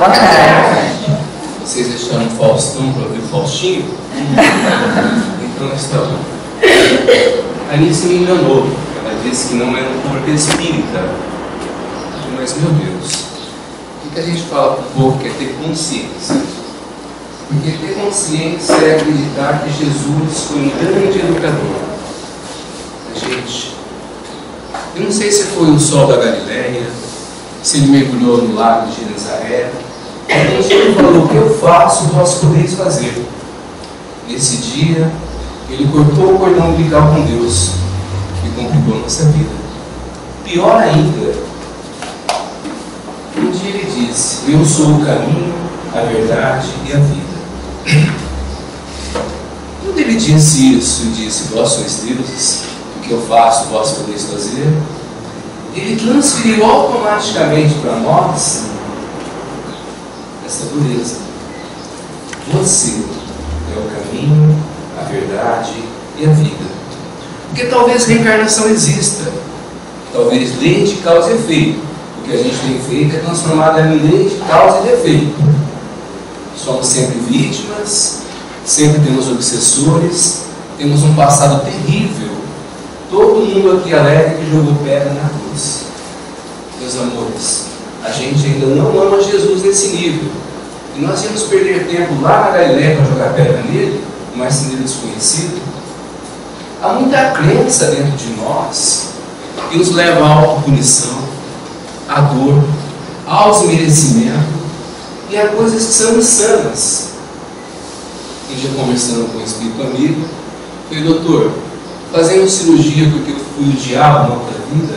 Boa tarde. Vocês deixaram o Faustão para ouvir o Faustinho? Então nós estamos. A Anice me enganou. Ela disse que não é um corpo espírita. Mas, meu Deus, o que a gente fala para o povo que é ter consciência? Porque ter consciência é acreditar que Jesus foi um grande educador. Gente, eu não sei se foi o sol da Galileia, se ele mergulhou no lago de Nazaré. Então, ele falou: o que eu faço, vós podeis fazer. Nesse dia, ele cortou o cordão umbilical com Deus e complicou nossa vida. Pior ainda, um dia ele disse: eu sou o caminho, a verdade e a vida. Quando ele disse isso e disse: vós sois deuses, o que eu faço, vós podeis fazer, ele transferiu automaticamente para nós essa dureza. Você é o caminho, a verdade e a vida. Porque talvez reencarnação exista, talvez lei de causa e efeito. O que a gente tem feito é transformado em lei de causa e efeito. Somos sempre vítimas, sempre temos obsessores, temos um passado terrível. Todo mundo aqui alega que jogou pedra na cruz. Meus amores, a gente ainda não ama Jesus nesse nível. E nós íamos perder tempo lá na Galileia para jogar pedra nele, um marceneiro desconhecido. Há muita crença dentro de nós que nos leva à autopunição, à dor, ao desmerecimento e a coisas que são insanas. Um dia, conversando com um espírito amigo, eu falei: doutor, fazendo cirurgia porque eu fui o diabo na outra vida,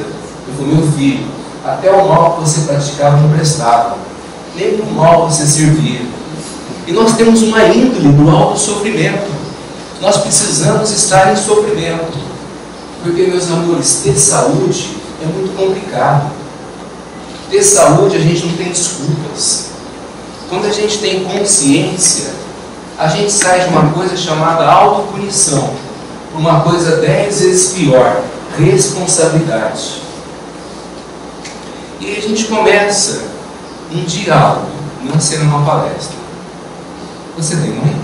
eu falei: meu filho, até o mal que você praticava não prestava, nem para o mal você servia. E nós temos uma índole do auto-sofrimento. Nós precisamos estar em sofrimento. Porque, meus amores, ter saúde é muito complicado. Ter saúde, a gente não tem desculpas. Quando a gente tem consciência, a gente sai de uma coisa chamada autopunição para uma coisa 10 vezes pior: responsabilidade. E aí a gente começa um diálogo, não sendo uma palestra. Você tem mãe?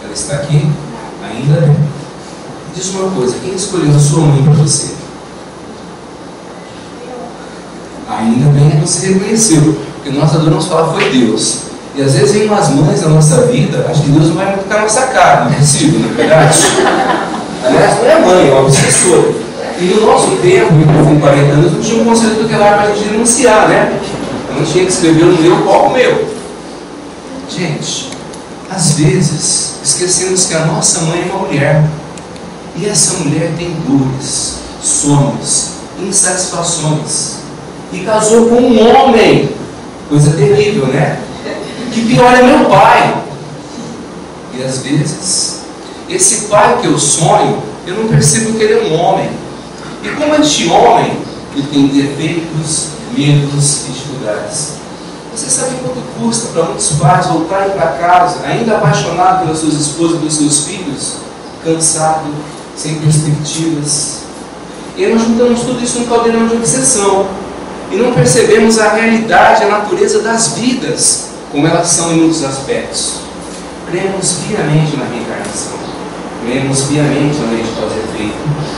Ela está aqui? Ainda não. Diz uma coisa: quem escolheu a sua mãe para você? Ainda bem que você reconheceu, porque nós adoramos falar foi Deus. E às vezes vem umas mães na nossa vida, acho que Deus não vai muito com a nossa cara, não é possível, não é verdade? Aliás, não é mãe, é uma obsessora. E no nosso tempo, com 40 anos, não tinha um conselho tutelar para a gente denunciar, né? Eu não tinha que escrever no meu copo meu. Gente, às vezes esquecemos que a nossa mãe é uma mulher. E essa mulher tem dores, sonhos, insatisfações. E casou com um homem. Coisa terrível, né? Que pior é meu pai. E às vezes, esse pai que eu sonho, eu não percebo que ele é um homem. E como este homem, ele tem defeitos, medos e dificuldades. Você sabe quanto custa para muitos pais voltarem para casa, ainda apaixonados pelas suas esposas e pelos seus filhos, cansado, sem perspectivas? E aí nós juntamos tudo isso num caldeirão de obsessão e não percebemos a realidade, a natureza das vidas, como elas são em muitos aspectos. Cremos piamente na reencarnação, cremos piamente na lei de causa e efeito,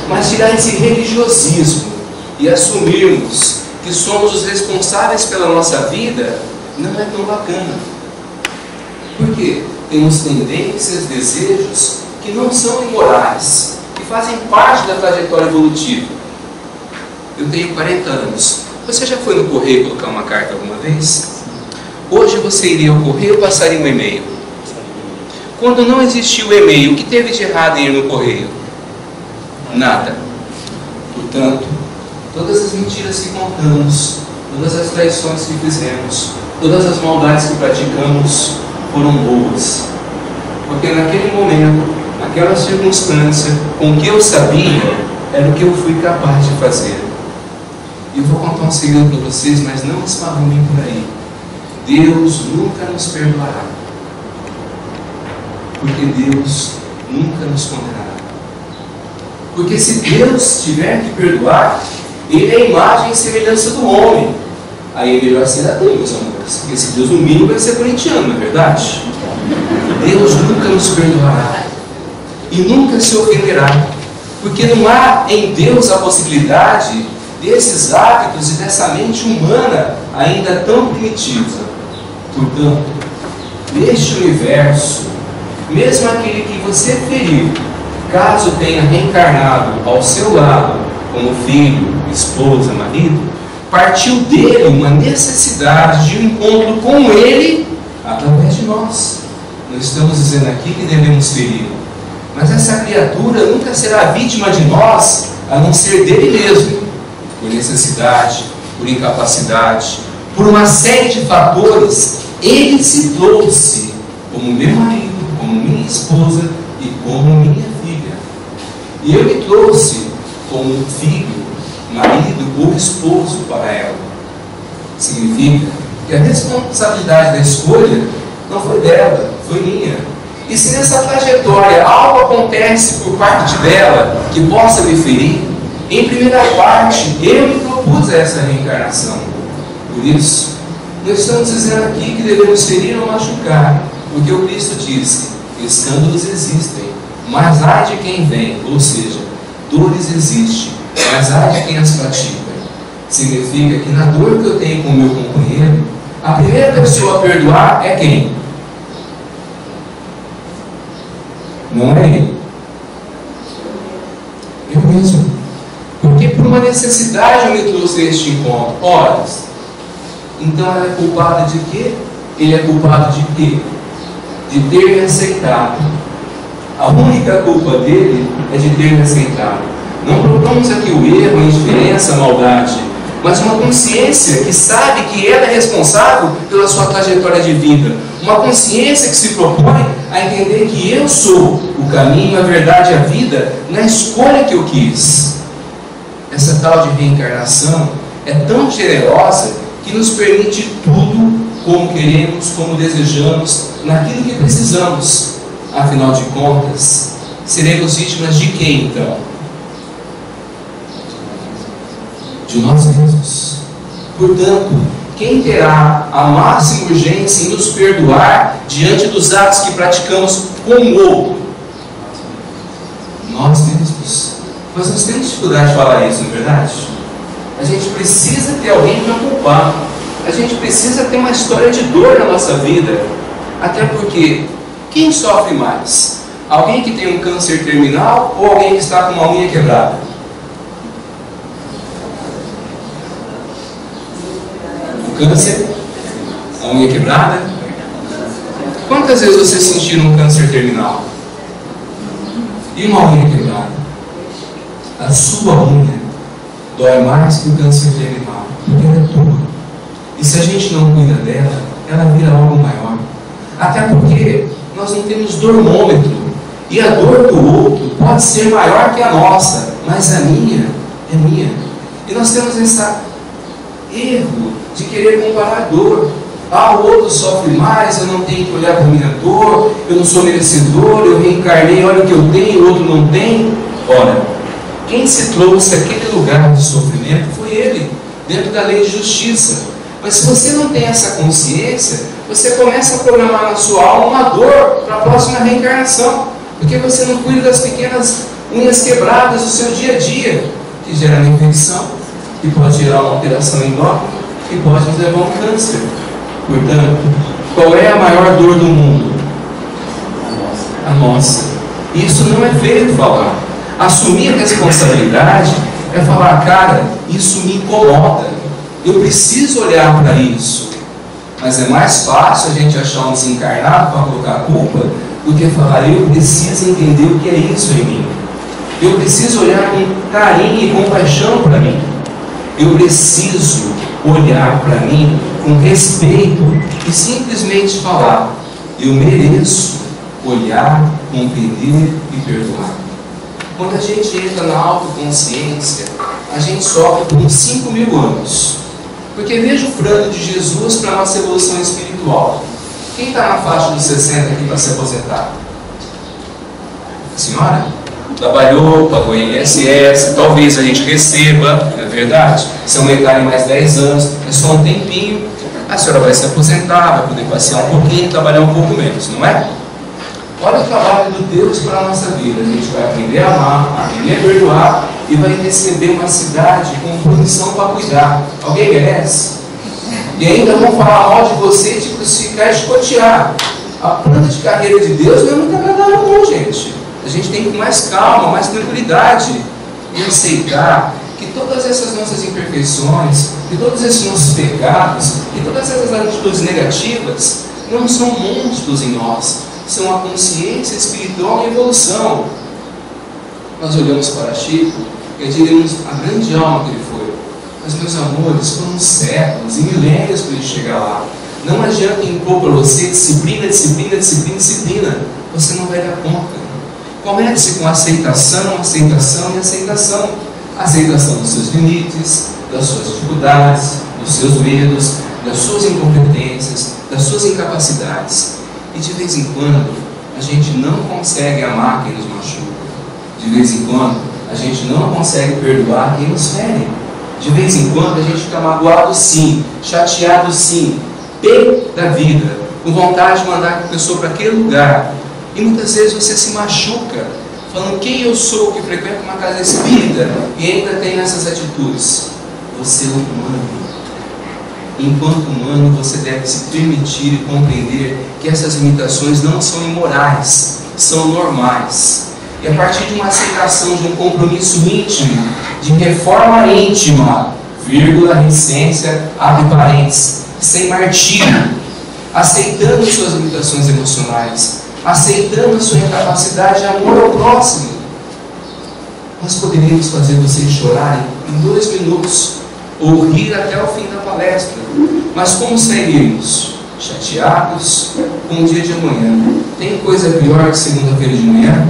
mas tirar esse religiosismo e assumirmos que somos os responsáveis pela nossa vida não é tão bacana. Por quê? Temos tendências, desejos que não são imorais, que fazem parte da trajetória evolutiva. Eu tenho 40 anos. Você já foi no correio colocar uma carta alguma vez? Hoje você iria ao correio ou passaria um e-mail? Quando não existia o e-mail, o que teve de errado em ir no correio? Nada. Portanto, todas as mentiras que contamos, todas as traições que fizemos, todas as maldades que praticamos foram boas. Porque naquele momento, naquela circunstância, com o que eu sabia, era o que eu fui capaz de fazer. E eu vou contar um segredo para vocês, mas não esparramem por aí. Deus nunca nos perdoará. Porque Deus nunca nos condenará. Porque se Deus tiver que perdoar, Ele é a imagem e semelhança do homem. aí é melhor ser ateu, meus amores, porque se Deus humilha, vai ser corintiano, não é verdade? Deus nunca nos perdoará e nunca se ofenderá, porque não há em Deus a possibilidade desses hábitos e dessa mente humana ainda tão primitiva. Portanto, neste universo, mesmo aquele que você feriu, caso tenha reencarnado ao seu lado como filho, esposa, marido, partiu dele uma necessidade de um encontro com ele através de nós. Não estamos dizendo aqui que devemos ferir, mas essa criatura nunca será vítima de nós, a não ser dele mesmo, por necessidade, por incapacidade, por uma série de fatores. Ele se trouxe como meu marido, como minha esposa e como minha filha. E eu me trouxe como filho, marido ou esposo para ela. Significa que a responsabilidade da escolha não foi dela, foi minha. E se nessa trajetória algo acontece por parte dela que possa me ferir, em primeira parte eu me propus a essa reencarnação. Por isso, não estamos dizendo aqui que devemos ferir ou machucar, porque o Cristo disse: escândalos existem, mas há de quem vem, ou seja, dores existem, mas há de quem as pratica. Significa que na dor que eu tenho com o meu companheiro, a primeira pessoa a perdoar é quem? Não é ele. Eu mesmo. Porque por uma necessidade eu me trouxe a este encontro. Ora, então ela é culpada de quê? Ele é culpado de quê? De ter me aceitado. A única culpa dele é de ter me aceitado. Não propomos aqui o erro, a indiferença, a maldade, mas uma consciência que sabe que ela é responsável pela sua trajetória de vida. Uma consciência que se propõe a entender que eu sou o caminho, a verdade e a vida na escolha que eu quis. Essa tal de reencarnação é tão generosa que nos permite tudo como queremos, como desejamos, naquilo que precisamos. Afinal de contas, seremos vítimas de quem então? De nós mesmos. Portanto, quem terá a máxima urgência em nos perdoar diante dos atos que praticamos com o outro? Nós mesmos. Mas nós temos dificuldade de falar isso, não é verdade? A gente precisa ter alguém para culpar. A gente precisa ter uma história de dor na nossa vida. Até porque, quem sofre mais? Alguém que tem um câncer terminal ou alguém que está com uma unha quebrada? O câncer? A unha quebrada? Quantas vezes vocês sentiram um câncer terminal? E uma unha quebrada? A sua unha dói mais que o câncer terminal, porque ela é tua. E se a gente não cuida dela, ela vira algo maior. Até porque nós não temos dormômetro. E a dor do outro pode ser maior que a nossa, mas a minha é minha. E nós temos esse erro de querer comparar a dor. Ah, o outro sofre mais, eu não tenho que olhar para a minha dor, eu não sou merecedor, eu reencarnei, olha o que eu tenho, o outro não tem. Ora, quem se trouxe àquele lugar de sofrimento foi ele, dentro da lei de justiça. Mas se você não tem essa consciência, você começa a programar na sua alma uma dor para a próxima reencarnação, porque você não cuida das pequenas unhas quebradas do seu dia a dia, que gera uma infecção, que pode gerar uma alteração endócrina, que pode nos levar a um câncer. Portanto, qual é a maior dor do mundo? A nossa. Isso não é feio falar. Assumir a responsabilidade é falar: cara, isso me incomoda, eu preciso olhar para isso. Mas é mais fácil a gente achar um desencarnado para colocar a culpa do que falar: eu preciso entender o que é isso em mim, eu preciso olhar com carinho e compaixão para mim, eu preciso olhar para mim com respeito e simplesmente falar: eu mereço olhar, compreender e perdoar. Quando a gente entra na autoconsciência, a gente sofre por uns 5.000 anos. Porque veja o plano de Jesus para a nossa evolução espiritual. Quem está na faixa dos 60 aqui para se aposentar? A senhora? trabalhou, pagou INSS, talvez a gente receba, é verdade. Se aumentar em mais 10 anos, é só um tempinho, a senhora vai se aposentar, vai poder passear um pouquinho, trabalhar um pouco menos, não é? Olha o trabalho de Deus para a nossa vida. A gente vai aprender a amar, aprender a perdoar e vai receber uma cidade com punição para cuidar. Alguém merece? E ainda vão falar mal de você, te crucificar e chicotear. A planta de carreira de Deus não é muito agradável não, gente. A gente tem que ir mais calma, mais tranquilidade e aceitar que todas essas nossas imperfeições, que todos esses nossos pecados, que todas essas atitudes negativas não são monstros em nós, são a consciência espiritual em evolução. Nós olhamos para Chico e diríamos a grande alma que ele foi. Mas, meus amores, foram séculos e milênios para ele chegar lá. Não adianta impor para você disciplina, disciplina, disciplina, disciplina. Você não vai dar conta. Comece com aceitação, aceitação e aceitação. Aceitação dos seus limites, das suas dificuldades, dos seus medos, das suas incompetências, das suas incapacidades. E de vez em quando, a gente não consegue amar quem nos machuca. De vez em quando, a gente não consegue perdoar quem nos fere. De vez em quando, a gente fica magoado sim, chateado sim, pé da vida, com vontade de mandar a pessoa para aquele lugar. E muitas vezes você se machuca, falando quem eu sou que frequento uma casa espírita e ainda tem essas atitudes. Você é humano. Enquanto humano, você deve se permitir e compreender que essas limitações não são imorais, são normais. E a partir de uma aceitação, de um compromisso íntimo, de reforma íntima, vírgula, reticência, abre parênteses, sem martírio, aceitando suas limitações emocionais, aceitando a sua incapacidade de amor ao próximo, nós poderíamos fazer vocês chorarem em 2 minutos, ou rir até o fim da palestra. Mas como sairíamos? Chateados com o dia de amanhã. Tem coisa pior que segunda-feira de manhã?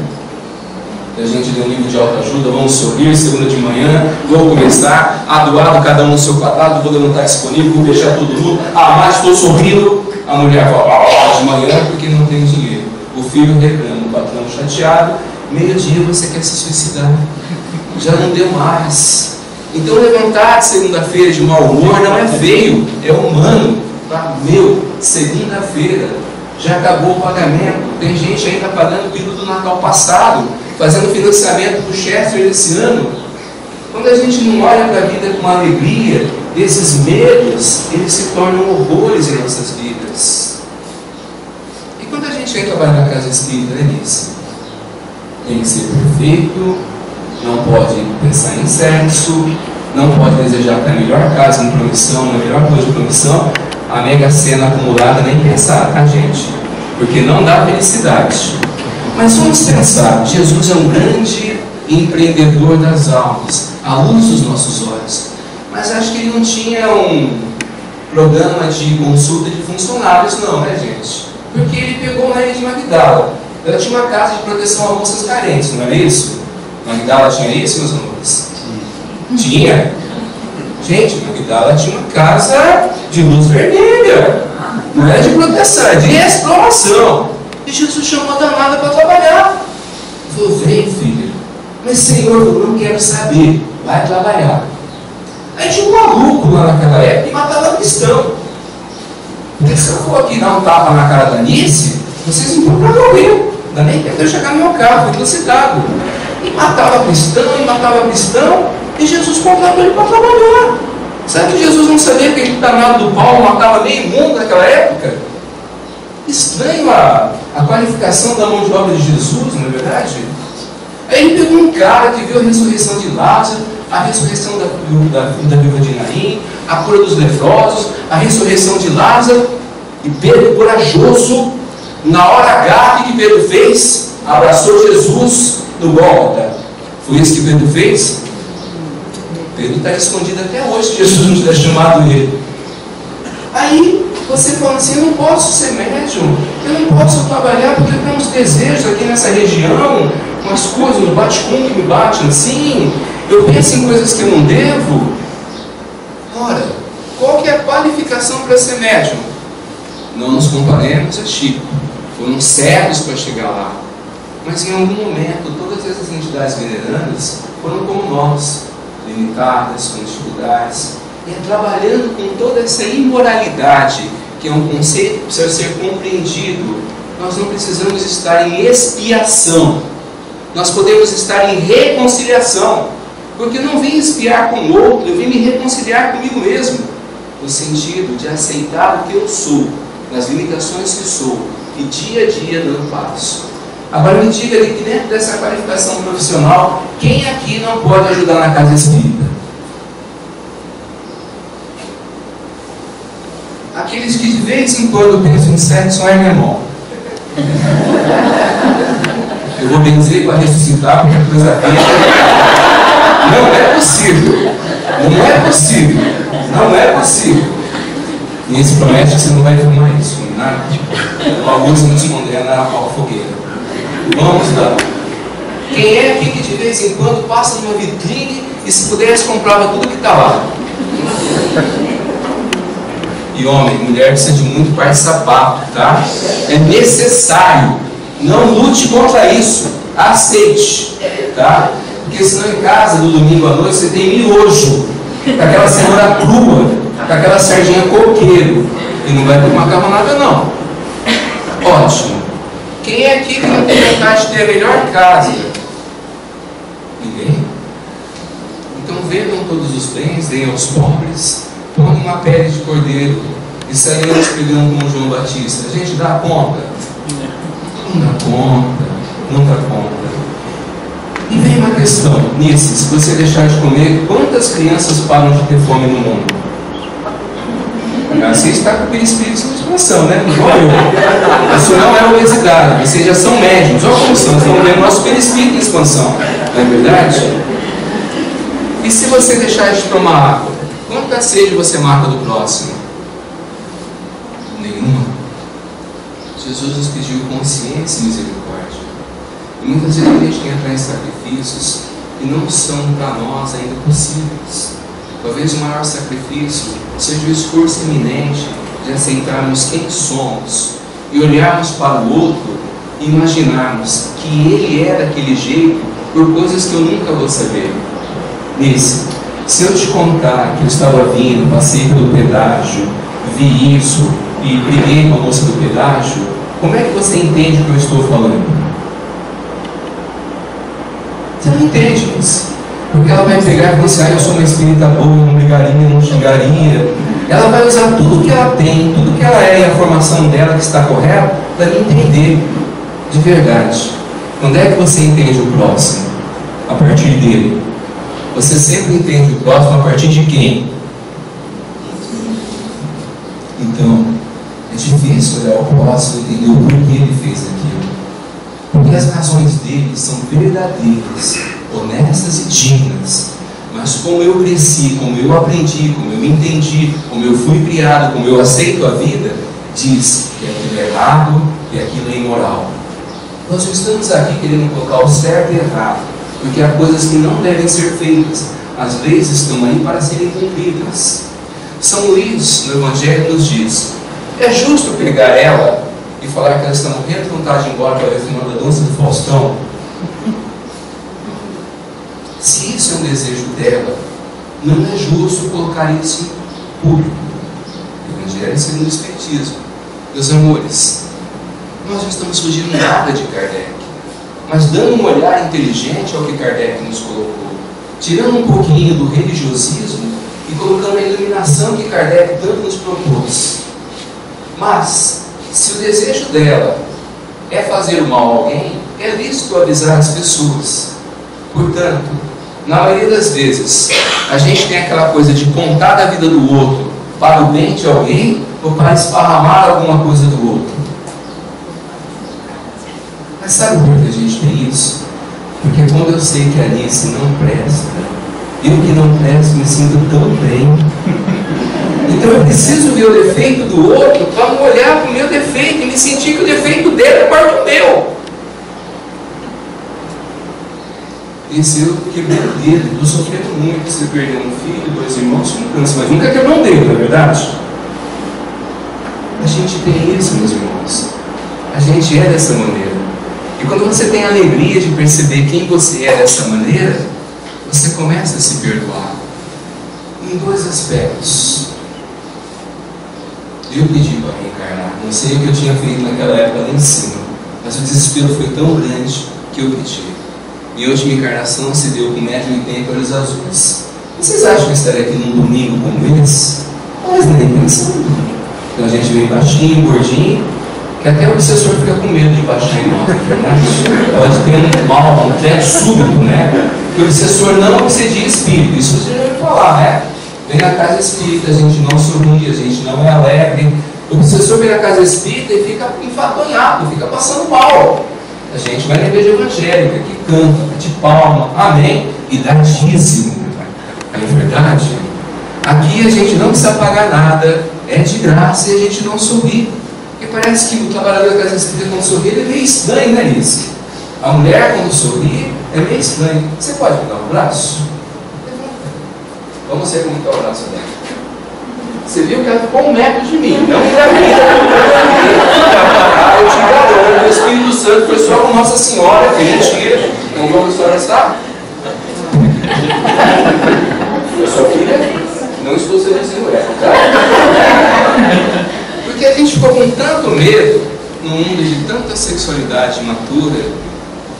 A gente lê um livro de autoajuda, vamos sorrir, segunda de manhã, vou começar, doado cada um no seu quadrado, vou levantar disponível, vou deixar tudo nu, mas estou sorrindo. A mulher fala, de manhã porque não tem dinheiro. O filho reclama, o patrão chateado, meio-dia você quer se suicidar. Já não deu mais. Então levantar de segunda-feira de mau humor não é feio, é humano. Segunda-feira, já acabou o pagamento. Tem gente ainda pagando o período do Natal passado, fazendo financiamento do Chester esse ano. Quando a gente não olha para a vida com alegria, esses medos, eles se tornam horrores em nossas vidas. E quando a gente vem trabalhar na casa espírita, né, Nice? Tem que ser perfeito, não pode pensar em sexo, não pode desejar para a melhor casa em promissão, na melhor coisa de promissão, a mega sena acumulada, nem pensar, tá, gente? Porque não dá felicidade. Mas vamos pensar, Jesus é um grande empreendedor das almas, à luz dos nossos olhos. Mas acho que ele não tinha um programa de consulta de funcionários, não, né, gente? Porque ele pegou Maria de Magdala. Ela tinha uma casa de proteção a moças carentes, não era isso? Magdala tinha isso, meus amores? Tinha. Gente, Magdala tinha uma casa de luz vermelha. Não é de proteção, é de exploração. E Jesus chamou a danada para trabalhar. Ele falou, vem, filha. Mas, Senhor, eu não quero saber. Vai trabalhar. Aí tinha um maluco lá naquela época e matava cristão. Porque se eu for aqui dar um tapa na cara da Nice, vocês não vão para morrer. Não dá nem tempo de eu chegar no meu carro, foi citado. E matava cristão, e Jesus contratou ele para trabalhar. Sabe que Jesus não sabia que aquele danado do Paulo matava meio mundo naquela época? Estranho a qualificação da mão de obra de Jesus, não é verdade? Aí ele pegou um cara que viu a ressurreição de Lázaro, a ressurreição da viúva de Naim, a cura dos leprosos, a ressurreição de Lázaro, e Pedro, corajoso, na hora H, o que Pedro fez? Abraçou Jesus no Gólgota. Foi isso que Pedro fez? Pedro está escondido até hoje, que Jesus não tinha chamado ele. Aí você fala assim, eu não posso ser médium, eu não posso trabalhar porque eu tenho uns desejos aqui nessa região, umas coisas, um bate-com que me batem assim, eu penso em coisas que eu não devo. Ora, qual que é a qualificação para ser médium? Não nos comparemos a Chico, foram séculos para chegar lá. Mas em algum momento, todas essas entidades venerandas foram como nós, limitadas, com dificuldades, e é trabalhando com toda essa imoralidade, que é um conceito que precisa ser compreendido. Nós não precisamos estar em expiação, nós podemos estar em reconciliação, porque eu não vim expiar com o outro, eu vim me reconciliar comigo mesmo, no sentido de aceitar o que eu sou, nas limitações que sou, e dia a dia dando passo. Agora me diga ali que dentro dessa qualificação profissional, quem aqui não pode ajudar na casa espírita? Aqueles que de vez em quando pensam em sexo é meu irmão. Eu vou benzer para ressuscitar, porque a coisa não é possível. Não é possível. Não é possível. E esse promete que você não vai filmar isso. Nada. O Augusto nos condena a fogueira. Vamos lá. Quem é aqui que de vez em quando passa numa vitrine e se pudesse comprava tudo que está lá? E homem, mulher precisa de muito par de sapato, tá? É necessário. Não lute contra isso. Aceite, tá? Porque senão em casa, no domingo à noite, você tem miojo, com aquela cenoura crua, com aquela sardinha coqueiro. E não vai ter macarronada não. Ótimo. Quem é aqui que não tem vontade de ter a melhor casa? Ninguém? Então vendam todos os bens, deem aos pobres, põem uma pele de cordeiro e saímos pegando como João Batista. A gente dá conta? Não dá conta, não dá conta. E vem uma questão, Nice, se você deixar de comer, quantas crianças param de ter fome no mundo? Você está com o perispírito em expansão, né? Igual eu. Isso não é obesidade, vocês já são médiums. Olha como são, estão vendo nosso perispírito em expansão. Não é verdade? E se você deixar de tomar água, quanta sede você mata do próximo? Nenhuma. Jesus nos pediu consciência e misericórdia. E muitas vezes a gente tem que entrar em sacrifícios que não são para nós ainda possíveis. Talvez o maior sacrifício seja o esforço iminente de aceitarmos quem somos e olharmos para o outro e imaginarmos que ele é daquele jeito por coisas que eu nunca vou saber. Nisso, se eu te contar que eu estava vindo, passei pelo pedágio, vi isso e briguei com a moça do pedágio, como é que você entende o que eu estou falando? Você não entende isso. Porque ela vai pegar e falar assim, eu sou uma espírita boa, não brigaria, não xingaria. Ela vai usar tudo que ela tem, tudo que ela é e a formação dela que está correta para me entender de verdade. Quando é que você entende o próximo? A partir dele. Você sempre entende o próximo a partir de quem? Então, é difícil olhar o próximo e entender o porquê ele fez aquilo. Porque as razões dele são verdadeiras, honestas e dignas. Mas como eu cresci, como eu aprendi, como eu entendi, como eu fui criado, como eu aceito a vida, diz que aquilo é errado, que aquilo é imoral. Nós não estamos aqui querendo colocar o certo e errado, porque há coisas que não devem ser feitas. As leis estão aí para serem cumpridas. São Luís, no Evangelho, nos diz: é justo pegar ela e falar que ela está morrendo de vontade de ir embora para ver o final da dança do Faustão? Se isso é um desejo dela, não é justo colocar isso em público. Evangelho segundo o Espiritismo. Meus amores, nós não estamos fugindo nada de Kardec, mas dando um olhar inteligente ao que Kardec nos colocou, tirando um pouquinho do religiosismo e colocando a iluminação que Kardec tanto nos propôs. Mas, se o desejo dela é fazer o mal a alguém, é lícito avisar as pessoas. Portanto, na maioria das vezes, a gente tem aquela coisa de contar da vida do outro para o bem de alguém ou para esparramar alguma coisa do outro. Mas sabe por que a gente tem isso? Porque quando eu sei que a Alice não presta, eu que não presto me sinto tão bem. Então eu preciso ver o defeito do outro para não olhar para o meu defeito e me sentir que o defeito dele é parte do meu. Esse eu quebrei o dedo, estou sofrendo muito. Você perdeu um filho, 2 irmãos, um câncer, mas nunca quebrou um dedo, não é verdade? A gente tem isso, meus irmãos. A gente é dessa maneira. E E quando você tem a alegria de perceber quem você é dessa maneira, você começa a se perdoar. Em dois aspectos. Eu pedi para reencarnar. Não sei o que eu tinha feito naquela época lá em cima, mas o desespero foi tão grande que eu pedi. Minha última encarnação se deu com 1,80 m, olhos azuis. Vocês acham que eu estaria aqui num domingo como esse? Mas nem pensando. Então a gente vem baixinho, gordinho, que até o obsessor fica com medo de baixar em nós, né? Pode ter um mal, um teto súbito, né? Porque o obsessor não obsedia espírito. Isso você já ouviu falar, né? Vem na casa espírita, a gente não sorri, a gente não é alegre. O obsessor vem na casa espírita e fica enfatonhado, fica passando mal. A gente vai na igreja evangélica, que canta, bate palma, amém, e dá dízimo. Não é verdade? Aqui a gente não precisa pagar nada, é de graça e a gente não sorri. Porque parece que o trabalhador da casa espírita, quando sorri, ele é meio estranho, né, Liz? A mulher, quando sorri, é meio estranho. Você pode me dar um braço? Vamos ver como está o braço dela. Você viu que ela ficou 1 metro de mim. Não engravida, eu te garanto, o Espírito Santo foi só com Nossa Senhora, que mentira. Então como a senhora está? Eu sou filha, não estou seduzindo ela, tá? Porque a gente ficou com tanto medo num mundo de tanta sexualidade imatura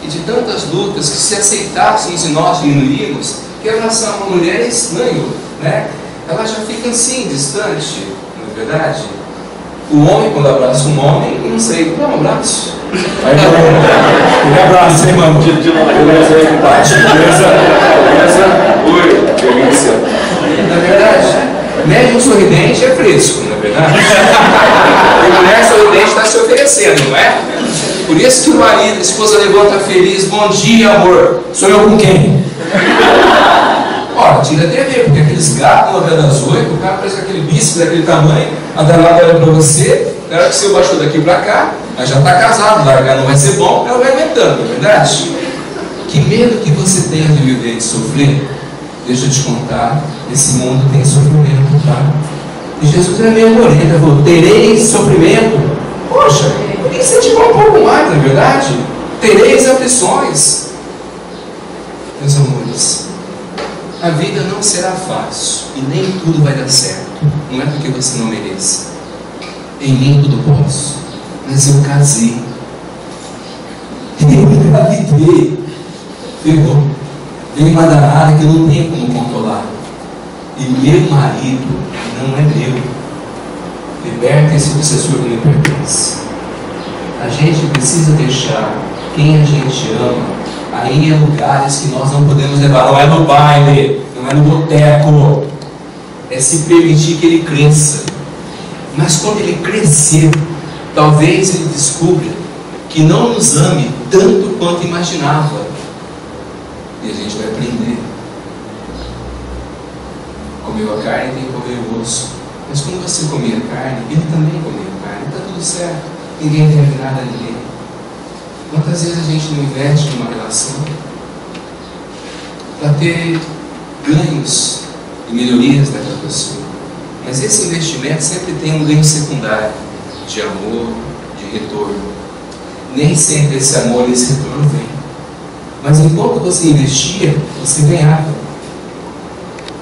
e de tantas lutas que, se aceitássemos e nós diminuímos, que a relação a uma mulher é estranho, né? Ela já fica assim, distante, não é verdade? O homem, quando abraça um homem, não sei, dá um abraço. Aí, um abraço, hein, mano? De novo, beleza aí, compadre. Beleza? Oi, delícia. Na verdade, médium sorridente é fresco, não é verdade? E mulher sorridente está se oferecendo, não é? Por isso que o marido, a esposa levanta feliz, bom dia, amor. Sou eu com quem? Ora, tira a TV, porque aqueles gatos na novela das 8, o cara parece aquele bispo daquele tamanho, a danada olha pra você, o cara que você baixou daqui pra cá, mas já está casado, largar não vai ser bom, ela vai aumentando, não é verdade? Que medo que você tenha de viver, de sofrer, deixa eu te contar, esse mundo tem sofrimento, tá? E Jesus era meio moreno, falou, tereis sofrimento. Poxa, por que incentivar um pouco mais, não é verdade? Tereis aflições. Meus amores, a vida não será fácil e nem tudo vai dar certo. Não é porque você não mereça. Em mim tudo posso. Mas eu casei. Eu engravidei. Ferrou. Tem uma danada que eu não tenho como controlar. E meu marido não é meu. Liberta esse obsessor que me pertence. A gente precisa deixar quem a gente ama aí em lugares que nós não podemos levar. Não é no baile, não é no boteco. É se permitir que ele cresça. Mas quando ele crescer, talvez ele descubra que não nos ame tanto quanto imaginava. E a gente vai aprender. Comeu a carne, tem que comer o osso. Mas quando você comia carne, ele também comia carne. Está tudo certo. Ninguém deve nada a ninguém. Quantas vezes a gente não investe numa relação para ter ganhos e melhorias daquela pessoa? Mas esse investimento sempre tem um ganho secundário de amor, de retorno. Nem sempre esse amor e esse retorno vem. Mas enquanto você investia, você ganhava.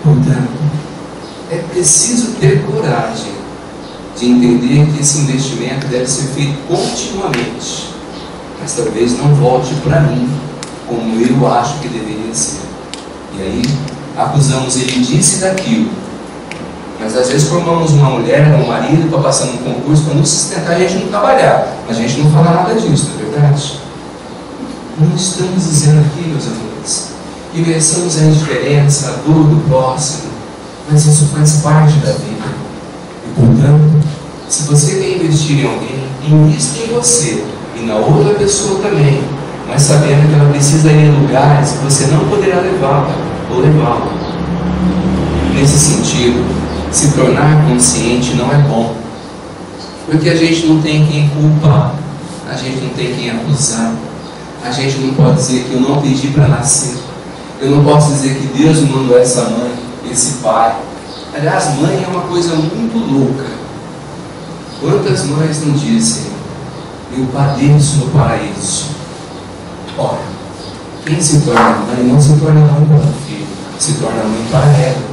Portanto, é preciso ter coragem de entender que esse investimento deve ser feito continuamente. Mas talvez não volte para mim como eu acho que deveria ser. E aí acusamos ele disso e daquilo. Mas às vezes formamos uma mulher, um marido para passar num concurso para nos sustentar e a gente não trabalhar. A gente não fala nada disso, não é verdade? Não estamos dizendo aqui, meus amigos, que mereçamos a indiferença, a dor do próximo, mas isso faz parte da vida. E portanto, se você quer investir em alguém, invista em você e na outra pessoa também, mas sabendo que ela precisa ir em lugares que você não poderá levá-la ou levá-la. Nesse sentido, se tornar consciente não é bom, porque a gente não tem quem culpar, a gente não tem quem acusar, a gente não pode dizer que eu não pedi para nascer, eu não posso dizer que Deus me mandou essa mãe, esse pai. Aliás, mãe é uma coisa muito louca. Quantas mães não dizem, eu padeço no paraíso, Ora, quem se torna mãe não se torna mãe para o filho, se torna mãe para ela.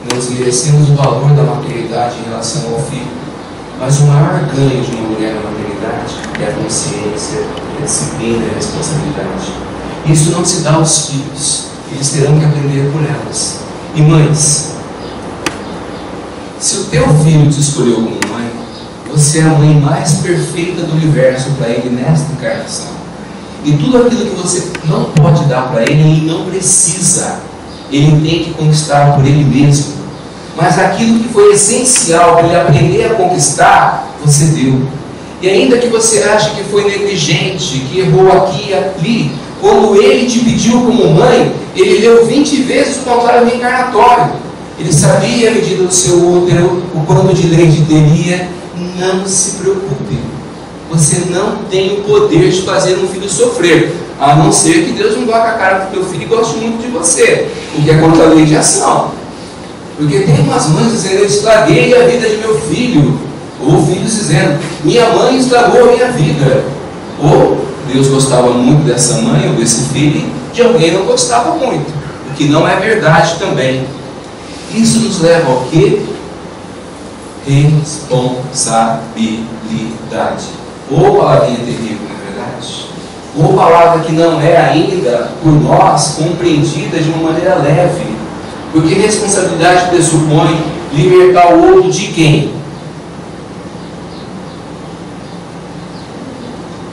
Não desmerecemos o valor da maternidade em relação ao filho, mas o maior ganho de uma mulher na maternidade é a consciência, a disciplina e a responsabilidade. Isso não se dá aos filhos, eles terão que aprender por elas. E mães, se o teu filho te escolheu como mãe, você é a mãe mais perfeita do universo para ele nesta encarnação. E tudo aquilo que você não pode dar para ele, ele não precisa. Ele tem que conquistar por ele mesmo. Mas aquilo que foi essencial para ele aprender a conquistar, você deu. E ainda que você ache que foi negligente, que errou aqui e ali, quando ele te pediu como mãe, ele leu 20 vezes o contrário reencarnatório. Ele sabia a medida do seu útero, o quanto de leite teria. Não se preocupe. Você não tem o poder de fazer um filho sofrer, a não ser que Deus não coloque a cara do teu filho e goste muito de você, o que é contra a lei de ação. Porque tem umas mães dizendo: eu estraguei a vida de meu filho, ou filhos dizendo: minha mãe estragou a minha vida, ou Deus gostava muito dessa mãe ou desse filho, de alguém não gostava muito, o que não é verdade também. Isso nos leva ao quê? Responsabilidade. Ou palavrinha terrível, não é verdade? Ou palavra que não é ainda por nós compreendida de uma maneira leve. Porque responsabilidade pressupõe libertar o outro de quem?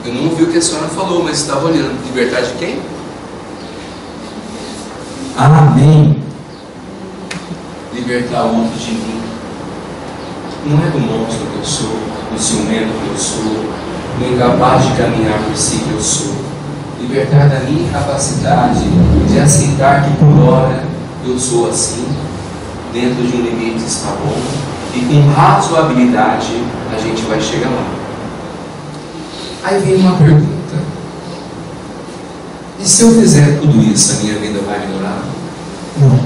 Eu não ouvi o que a senhora falou, mas estava olhando. Libertar de quem? Amém. Libertar o outro de mim. Não é do monstro que eu sou, do ciumento que eu sou, do incapaz de caminhar por si que eu sou. Libertar da minha incapacidade de aceitar que por hora eu sou assim, dentro de um limite está bom, e com razoabilidade a gente vai chegar lá. Aí vem uma pergunta: e se eu fizer tudo isso, a minha vida vai melhorar? Não.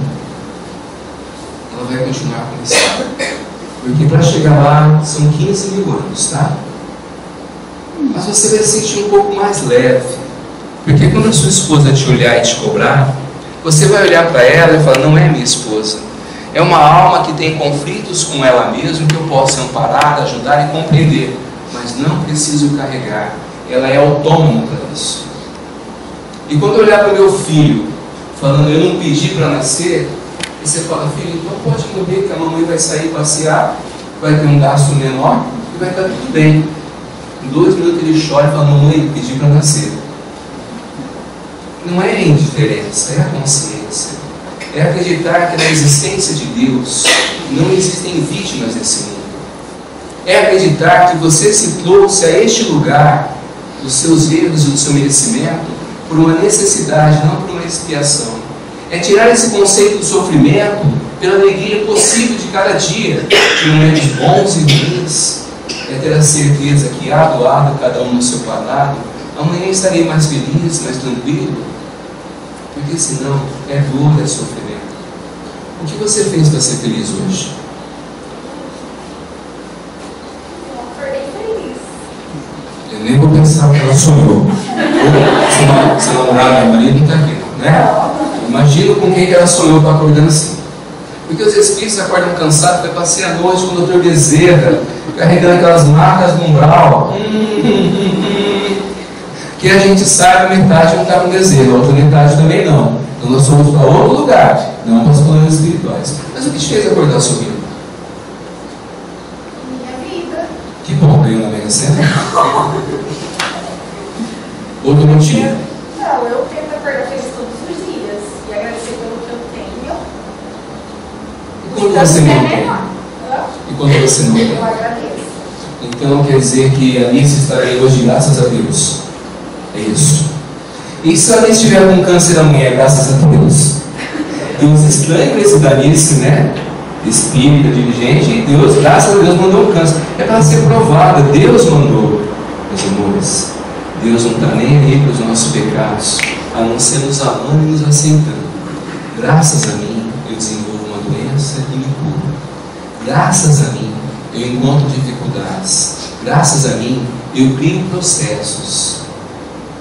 Ela vai continuar com isso. Porque para chegar lá são 15 mil anos, tá? Mas você vai se sentir um pouco mais leve. Porque quando a sua esposa te olhar e te cobrar, você vai olhar para ela e falar: não é minha esposa. É uma alma que tem conflitos com ela mesma, que eu posso amparar, ajudar e compreender. Mas não preciso carregar. Ela é autônoma para isso. E quando eu olhar para o meu filho, falando: eu não pedi para nascer, e você fala: filho, então pode morrer, que a mamãe vai sair passear, vai ter um gasto menor e vai estar tudo bem. Em 2 minutos ele chora e fala: mamãe, eu pedi para nascer. Não é a indiferença, é a consciência. É acreditar que na existência de Deus não existem vítimas desse mundo. É acreditar que você se trouxe a este lugar dos seus erros e do seu merecimento por uma necessidade, não por uma expiação. É tirar esse conceito do sofrimento pela alegria possível de cada dia, de momentos bons e ruins. É ter a certeza que, do lado, cada um no seu quadrado, amanhã estarei mais feliz, mais tranquilo. Porque senão é dor, é sofrimento. O que você fez para ser feliz hoje? Eu acordei feliz. Eu nem vou pensar o que ela sonhou. Se namorado meu marido não está aqui, né? Imagina com quem que ela sonhou para acordar assim. Porque os espíritos acordam cansados, vai passear a noite com o Dr. Bezerra, carregando aquelas marcas no umbral. Que a gente sabe, metade não está com desejo, a outra metade também não. Então nós somos para outro lugar, não para os planos espirituais. Mas o que te fez acordar sorrindo? Minha vida. Que bom, ganhou na Mega Sena. Outro motivo? Não, eu tento acordar feliz todos os dias e agradecer pelo que eu tenho. E quando você não tem? Hã? E quando você não tem? Eu agradeço. Então quer dizer que a Alice estará hoje graças a Deus. É isso. E se a Alice estiver com câncer amanhã, graças a Deus? Deus estranho esse da Alice, né? Espírita, dirigente, e Deus, graças a Deus, mandou um câncer. É para ser provada. Deus mandou, meus amores. Deus não está nem aí para os nossos pecados, a não ser nos amando e nos aceitando. Graças a mim, eu desenvolvo uma doença e me curo. Graças a mim, eu encontro dificuldades. Graças a mim, eu crio processos.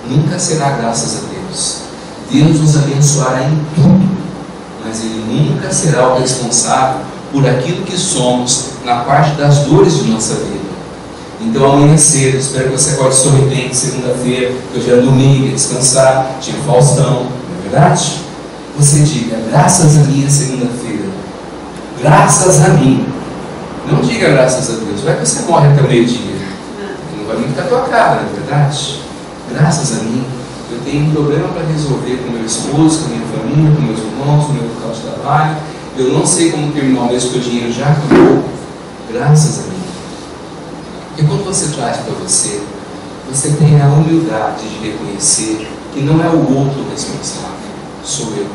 nunca será graças a Deus. Deus nos abençoará em tudo, mas Ele nunca será o responsável por aquilo que somos na parte das dores de nossa vida. Então, amanhã cedo, espero que você acorde sorridente, segunda-feira, que hoje é domingo, descansar, tinha Faustão, não é verdade? Você diga, graças a mim é segunda-feira, graças a mim. Não diga graças a Deus, vai que você morre até o meio-dia, não vai muito com a tua cara, não é verdade? Graças a mim, eu tenho um problema para resolver com meu esposo, com a minha família, com meus irmãos, com meu local de trabalho. Eu não sei como terminar o mês, porque o dinheiro já acabou. Graças a mim. Porque quando você traz para você, você tem a humildade de reconhecer que não é o outro responsável, sou eu.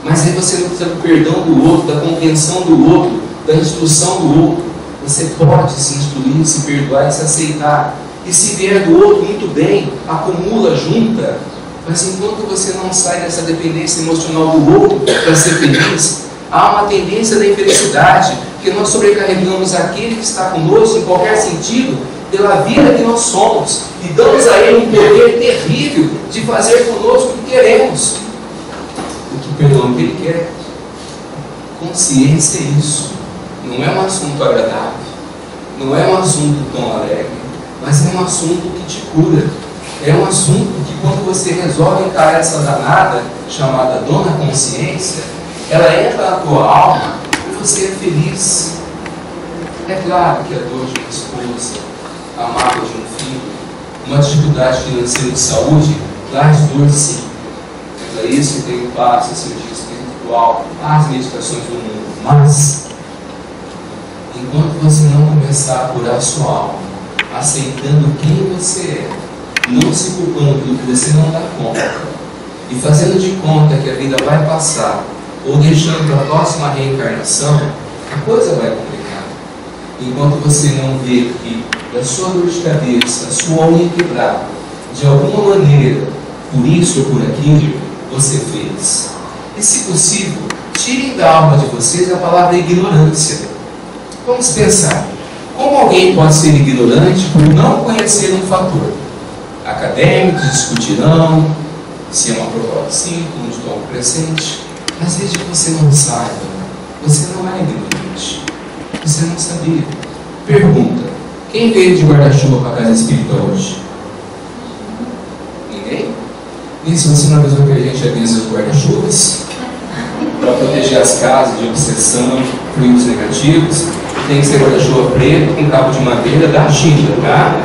Mas aí você não precisa do perdão do outro, da compreensão do outro, da instrução do outro. Você pode se instruir, se perdoar e se aceitar. E se vier do outro, muito bem, acumula, junta. Mas enquanto você não sai dessa dependência emocional do outro para ser feliz, há uma tendência da infelicidade, que nós sobrecarregamos aquele que está conosco, em qualquer sentido, pela vida que nós somos, e damos a ele um poder terrível de fazer conosco o que queremos, o que perdão que ele quer. Consciência é isso. Não é um assunto agradável, não é um assunto tão alegre, mas é um assunto que te cura. É um assunto que, quando você resolve encarar essa danada chamada Dona Consciência, ela entra na tua alma e você é feliz. É claro que a dor de uma esposa, a mágoa de um filho, uma dificuldade financeira de saúde, traz dor sim. É para isso que tem o passo, esse dia espiritual, as meditações do mundo. Mas, enquanto você não começar a curar a sua alma, aceitando quem você é, não se culpando pelo que você não dá conta, e fazendo de conta que a vida vai passar, ou deixando para a próxima reencarnação, a coisa vai complicar. Enquanto você não vê que da sua dor de cabeça, a sua unha quebrada, de alguma maneira, por isso ou por aquilo, você fez. E se possível, tirem da alma de vocês a palavra ignorância. Vamos pensar, como alguém pode ser ignorante por não conhecer um fator? Acadêmicos discutirão se é uma prova de 5, um de tom crescente, mas desde que você não saiba, você não é ignorante. Você não sabia. Pergunta, quem veio de guarda-chuva para a casa espírita hoje? Ninguém? Nem se você não avisou que a gente avisa os guarda-chuvas para proteger as casas de obsessão, fluidos negativos. Tem que ser guarda-chuva preto com cabo de madeira da China, tá?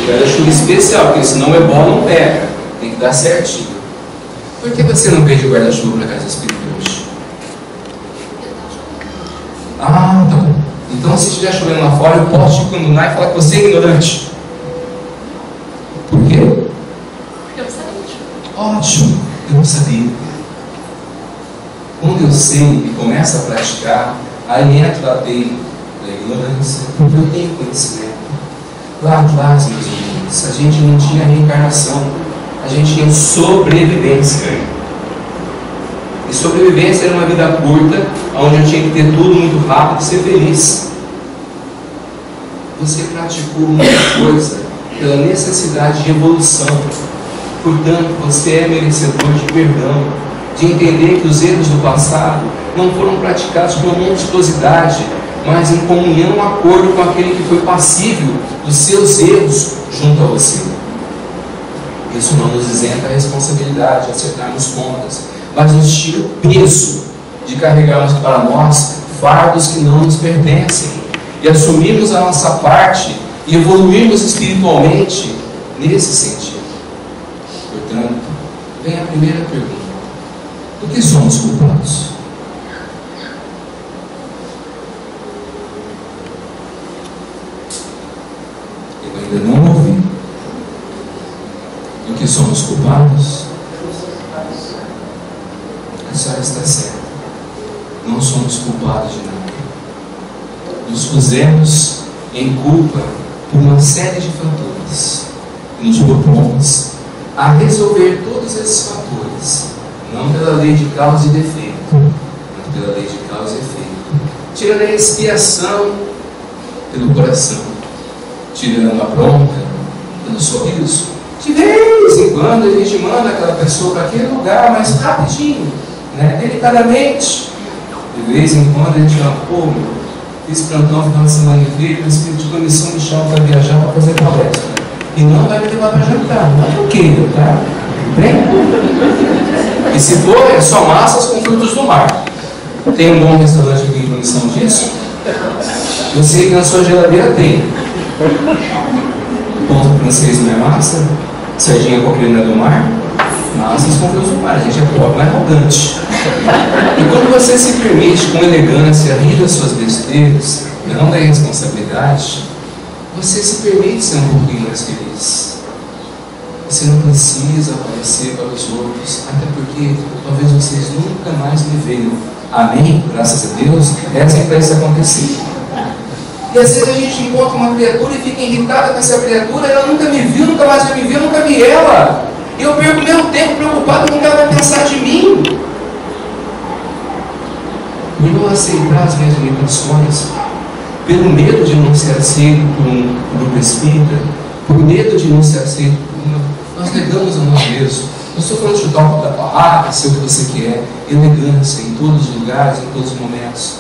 Guarda-chuva especial, porque senão ebola não pega. Tem que dar certinho. Por que você não veio de guarda-chuva para a casa espírita hoje? Ah, tá bom. Então, se estiver chovendo lá fora, eu posso te condenar e falar que você é ignorante. Por quê? Porque eu sabia. Ótimo, eu não sabia. Quando eu sei e começo a praticar, aí entra a lei da ignorância, porque eu tenho conhecimento. Lá atrás, meus irmãos, a gente não tinha reencarnação, a gente tinha sobrevivência. E sobrevivência era uma vida curta, onde eu tinha que ter tudo muito rápido e ser feliz. Você praticou muita coisa pela necessidade de evolução. Portanto, você é merecedor de perdão, de entender que os erros do passado não foram praticados com monstruosidade, mas em comunhão, acordo com aquele que foi passível dos seus erros junto a você. Isso não nos isenta a responsabilidade de acertarmos contas, mas nos tira o peso de carregarmos para nós fardos que não nos pertencem e assumirmos a nossa parte e evoluirmos espiritualmente nesse sentido. Portanto, vem a primeira pergunta: do que somos culpados? Eu ainda não ouvi. Do que somos culpados? A senhora está certa. Não somos culpados de nada. Nos pusemos em culpa por uma série de fatores. Nos propomos a resolver todos esses fatores, não pela lei de causa e efeito, mas pela lei de causa e efeito, tirando a expiação pelo coração, tirando a bronca pelo sorriso, De vez em quando a gente manda aquela pessoa para aquele lugar, mas rapidinho, né? Delicadamente. De vez em quando a gente fala, pô, meu, fiz plantão no final de semana inteiro, o Espírito de Comissão me chama para viajar para fazer palestra. E não vai me levar para jantar, não é porque, tá? Bem? E se for, é só massas com frutos do mar. Tem um bom restaurante aqui em Comissão disso? Eu sei que na sua geladeira tem. Ponto francês não é massa? Sardinha coqueira do mar? Massas com frutos do mar. A gente é pobre, não é arrogante. E quando você se permite com elegância rir das suas besteiras, não da irresponsabilidade, você se permite ser um pouquinho mais feliz. Você não precisa aparecer para os outros, até porque talvez vocês nunca mais me vejam. Amém? Graças a Deus, é para isso acontecer. E às vezes a gente encontra uma criatura e fica irritada com essa criatura, ela nunca me viu, nunca mais vai me ver, eu nunca vi ela. E eu perco meu tempo preocupado com o que ela vai pensar de mim. Por não aceitar as minhas limitações, pelo medo de não ser aceito por um grupo espírita, por medo de não ser aceito por uma, nós negamos a nós mesmos. Não estou falando de chutar um pouco da barraca, ser o que você quer, elegância em todos os lugares, em todos os momentos.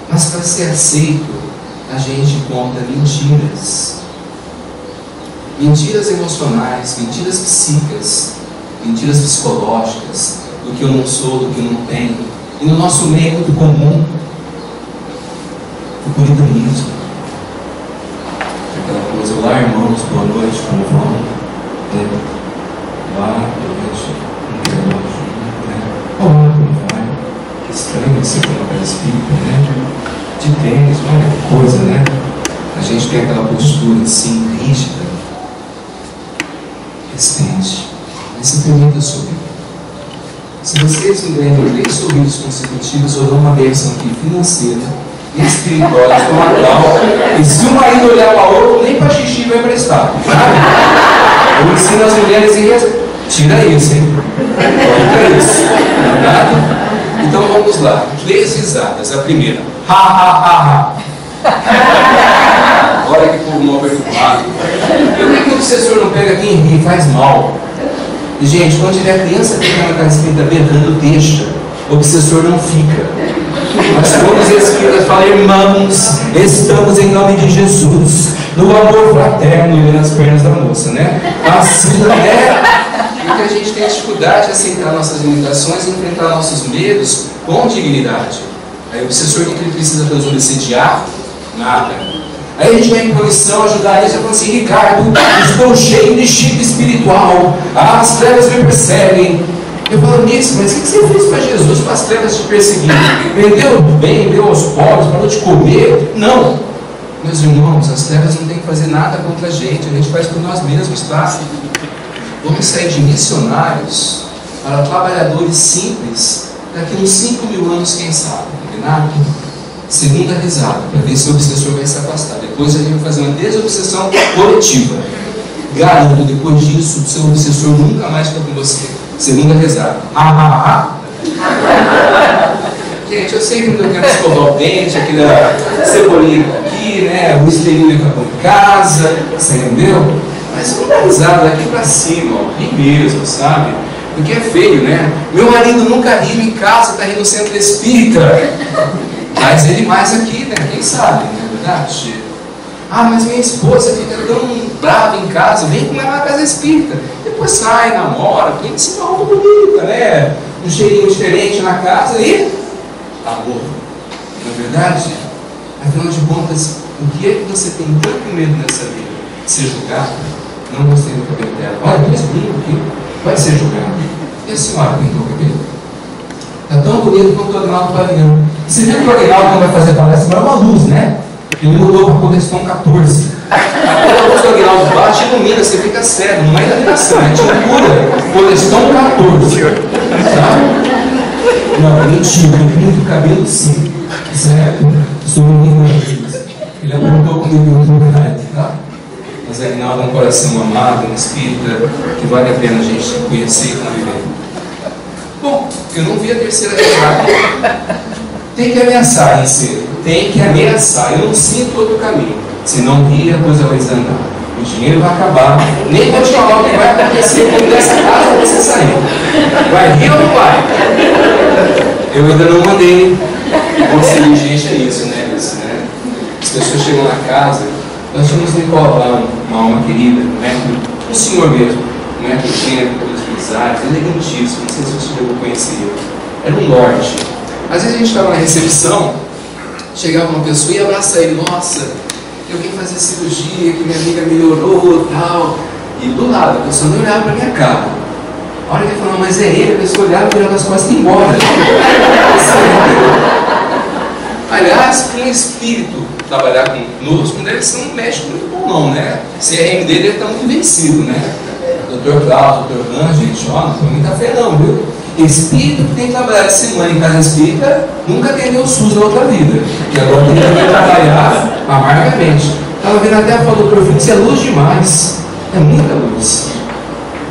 Mas para ser aceito, a gente conta mentiras. Mentiras emocionais, mentiras psíquicas, mentiras psicológicas, do que eu não sou, do que eu não tenho. E no nosso meio é muito comum o puritanismo. Aquela coisa, olá irmãos, boa noite, como vão? Olá, boa noite, olá, como vai? Que estranho você colocar espírita, né? De tênis, olha que coisa, né? A gente tem aquela postura assim, rígida. Respeite, mas se permita sorrir. Se vocês me derem 3 sorrisos consecutivos, eu dou uma bênção aqui financeira, espiritual, estomacal, e se o marido olhar para o outro, nem para xixi vai prestar. Sabe? Eu ensino as mulheres em tira isso, hein? Tira isso. Nada? Então vamos lá. 3 risadas. A primeira. Ha, ha, ha, ha. Olha que povo mal perturbado. Por que o obsessor não pega quem ri e faz mal? E, gente, quando tiver criança pequena com a escrita berrando, deixa. O obsessor não fica. Mas quando os espíritas falam, irmãos, estamos em nome de Jesus, no amor fraterno, e nas pernas da moça, né? Assim não é. Porque a gente tem dificuldade de aceitar nossas limitações e enfrentar nossos medos com dignidade. Aí o obsessor, o que ele precisa fazer? Obsediar? Nada. Aí a gente vai em posição ajudar eles a falar assim, Ricardo, estou cheio de chip espiritual, as trevas me perseguem. Eu falo nisso, mas o que você fez para Jesus para as trevas te perseguirem? Vendeu bem, deu aos pobres, parou de comer? Não. Meus irmãos, as trevas não têm que fazer nada contra a gente faz por nós mesmos, tá? Vamos sair de missionários para trabalhadores simples daqui uns 5.000 anos, quem sabe, combinado? Segunda risada, para ver se o obsessor vai se afastar. Depois a gente vai fazer uma desobsessão coletiva. Garanto, depois disso, o seu obsessor nunca mais fica com você. Segunda risada. Gente, eu sei que não quero escovar o dente, aquela cebolinha aqui, né? O esteirinho acabou em casa, você entendeu? Mas uma risada daqui pra cima, ó, ri mesmo, sabe? Porque é feio, né? Meu marido nunca riu em casa, tá rindo no centro espírita. Mas ele mais aqui, né? Quem sabe, não é verdade? Ah, mas minha esposa fica tão brava em casa, vem com ela na casa espírita. Depois sai, namora, tem que ser uma roupa bonita, né? Um cheirinho diferente na casa e amor. Não é verdade? Afinal de contas, o que é que você tem tanto medo nessa vida? Ser julgado? Não gostei do cabelo dela. Olha, tem esse brinco aqui. Vai ser julgado. E a senhora pintou o cabelo? Está tão bonito quanto o Aguinaldo Paviano. Você viu que o Aguinaldo não vai fazer palestra, mas é uma luz, né? Ele mudou para a Conexão 14. A luz do Aguinaldo bate e ilumina, você fica cego. Não é iluminação, é tintura. Conexão 14. Tá? Não, mentira. Eu pinto o cabelo sim. Certo? Sou menino. Ele apontou comigo na verdade, tá? Mas Aguinaldo é um coração amado, um espírita que vale a pena a gente conhecer e conviver. Bom, eu não vi a terceira risada. Tem que ameaçar em ser. Tem que ameaçar. Eu não sinto outro caminho. Se não rir, a coisa vai desandar. o dinheiro vai acabar. Nem vou te falar o que vai acontecer quando dessa casa você sair. Vai rir ou não vai? Eu ainda não mandei conselho gente a isso, né? As pessoas chegam na casa, nós tínhamos Nicolau, uma alma querida, um senhor mesmo, 1,80m, pelos grisalhos, elegantíssimo, não sei se você já conhecia ele. Era um lorde. Às vezes a gente estava na recepção, chegava uma pessoa e abraça ele, nossa, eu vim fazer cirurgia, que minha amiga melhorou e tal. E do lado, a pessoa não olhava para minha cara. A hora que ele falou, mas é ele, a pessoa olhava, virava as costas e ia embora. Aliás, um espírito trabalhar conosco não deve ser um médico muito bom, não, né? CRM dele deve estar muito vencido, né? Dr. Cláudio, Dr. Ran, gente, ó, não tem muita fé, não, viu? Espírito que tem trabalhado de semana em casa espírita nunca atendeu o SUS na outra vida. E agora tem que trabalhar amargamente. Estava vendo até a fala do doutor, isso é luz demais. É muita luz.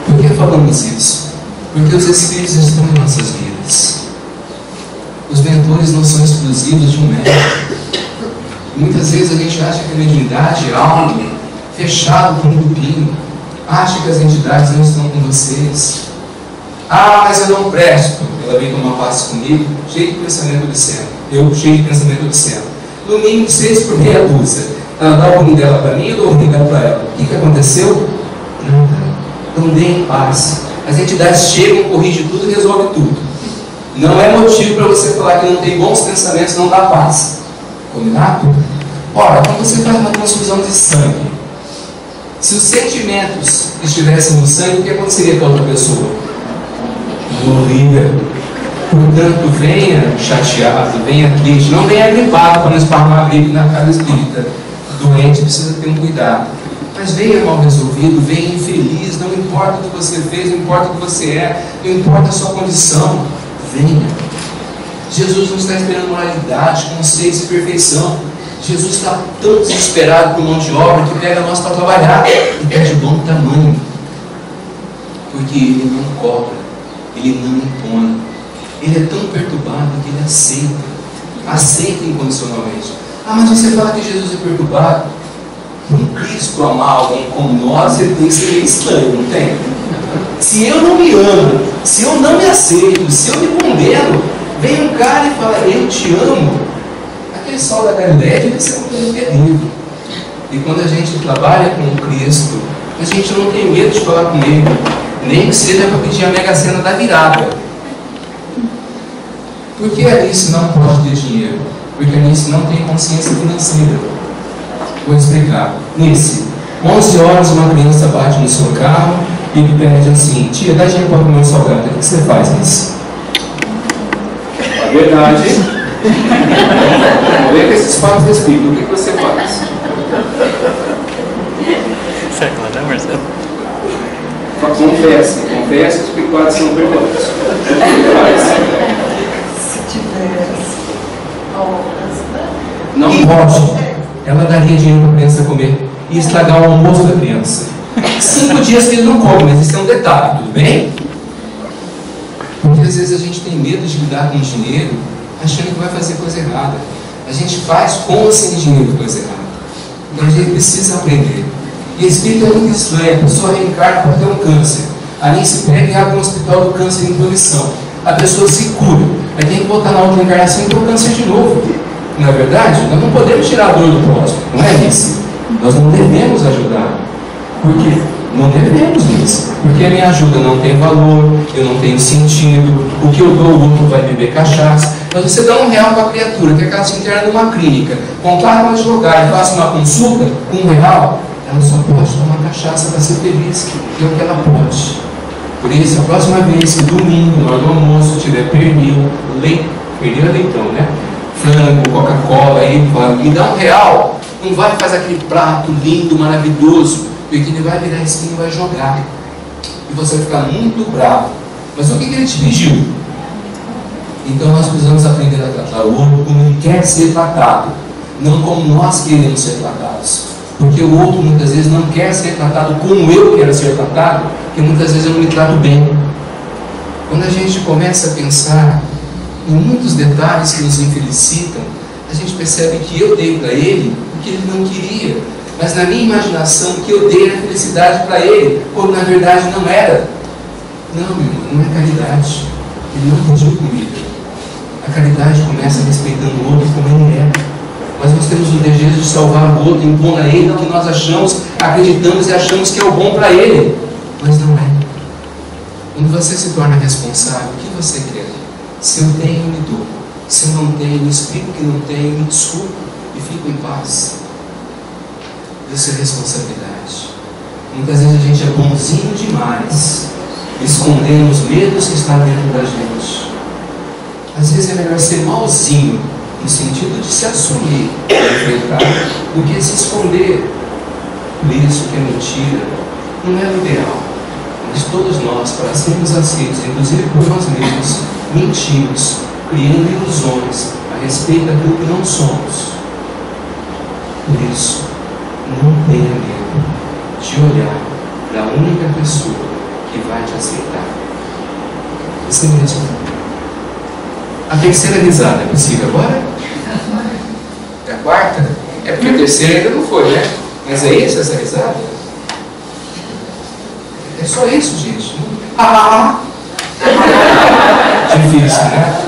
Por que falamos isso? Porque os espíritos estão em nossas vidas. Os mentores não são exclusivos de um médico. Muitas vezes a gente acha que a mediunidade é algo fechado com um grupinho. Acha que as entidades não estão com vocês. Ah, mas eu não presto. Ela vem tomar passe comigo, cheio de pensamento de cena. Eu cheio de pensamento de cena. Domingo, 6 por meia dúzia. Ela dá o rim dela para mim, eu dou o rim dela para ela. O que aconteceu? Nada. Então deem paz. As entidades chegam, corrigem tudo e resolvem tudo. Não é motivo para você falar que não tem bons pensamentos, não dá paz. Combinado? Ora, quando você faz uma transfusão de sangue, se os sentimentos estivessem no sangue, o que aconteceria com a outra pessoa? Morria. Portanto, venha chateado, venha triste, não venha gripado para não esparmar a gripe na casa espírita. Doente precisa ter um cuidado. Mas venha mal resolvido, venha infeliz, não importa o que você fez, não importa o que você é, não importa a sua condição. Venha. Jesus não está esperando moralidade, conceito e perfeição. Jesus está tão desesperado por mão de obra que pega nós para trabalhar e pede bom tamanho. Porque ele não cobra, ele não impõe. Ele é tão perturbado que ele aceita incondicionalmente. Ah, mas você fala que Jesus é perturbado? Um Cristo amar alguém como nós, ele tem que ser meio estranho, não tem? Se eu não me amo, se eu não me aceito, se eu me condeno, vem um cara e fala, eu te amo. Aquele sol da Galileia deve ser uma coisa terrível. E quando a gente trabalha com Cristo, a gente não tem medo de falar com Ele, nem que seja para pedir a mega cena da virada. Por que a Alice não pode ter dinheiro? Porque a Alice não tem consciência financeira. Vou explicar. Nice, 11 horas uma criança bate no seu carro e ele pede assim, tia, dá dinheiro para comer um salgado. O que você faz, Nice? A verdade, vamos ver que esses fatos respeitam. O que você faz? Isso é claro, né, Marcelo? Confesse, os pecados são perdoados. Se tivesse. Não pode. Ela daria dinheiro para a criança comer e estragar o almoço da criança. 5 dias que ele não come, mas isso é um detalhe, tudo bem? Porque às vezes a gente tem medo de lidar com dinheiro achando que vai fazer coisa errada. A gente faz com ou sem dinheiro coisa errada. Então a gente precisa aprender. E espírito é muito estranho. A pessoa reencarna para ter um câncer. Ali se pega e abre um hospital do câncer em produção. A pessoa se cura. Aí tem que voltar na outra encarnação e ter o câncer de novo. Não é verdade? Nós não podemos tirar a dor do próximo. Não é isso? Nós não devemos ajudar. Por quê? Não devemos isso. Porque a minha ajuda não tem valor, eu não tenho sentido, o que eu dou, o outro vai beber cachaça. Mas você dá R$1 para a criatura, que acaba se internando numa clínica, contrata um advogado e faça uma consulta com R$1, ela só pode tomar cachaça para ser feliz, que é o que ela pode. Por isso, a próxima vez que domingo, na hora do almoço, tiver pernil, pernil é leitão, né? Frango, Coca-Cola, aí fala, me dá R$1, não vai fazer aquele prato lindo, maravilhoso, porque ele vai virar espinho e vai jogar. E você vai ficar muito bravo. Mas o que ele te pediu? Então nós precisamos aprender a tratar o outro como ele quer ser tratado, não como nós queremos ser tratados. Porque o outro muitas vezes não quer ser tratado como eu quero ser tratado, porque muitas vezes eu não me trato bem. Quando a gente começa a pensar em muitos detalhes que nos infelicitam, a gente percebe que eu dei para ele o que ele não queria. mas na minha imaginação que eu dei a felicidade para ele, quando na verdade não era. Não, meu irmão, não é caridade. Ele não pediu comida. A caridade começa respeitando o outro como ele é. Mas nós temos o desejo de salvar o outro, impondo a ele o que nós achamos, acreditamos e achamos que é o bom para ele. Mas não é. Quando você se torna responsável, o que você quer? Se eu tenho, eu me dou. Se eu não tenho, eu explico que não tenho, me desculpo e fico em paz. Isso é responsabilidade. Muitas vezes a gente é bonzinho demais, escondendo os medos que estão dentro da gente. Às vezes é melhor ser malzinho, no sentido de se assumir, enfrentar, do que se esconder. Por isso que a mentira não é o ideal. Mas todos nós, para sermos aceitos, inclusive por nós mesmos, mentimos, criando ilusões a respeito daquilo que não somos. Por isso, não tenha medo de olhar para a única pessoa que vai te aceitar. Você mesmo. A terceira risada é possível agora? É a quarta? É porque a terceira ainda não foi, né? Mas é isso, essa risada? É só isso, gente. Difícil, né?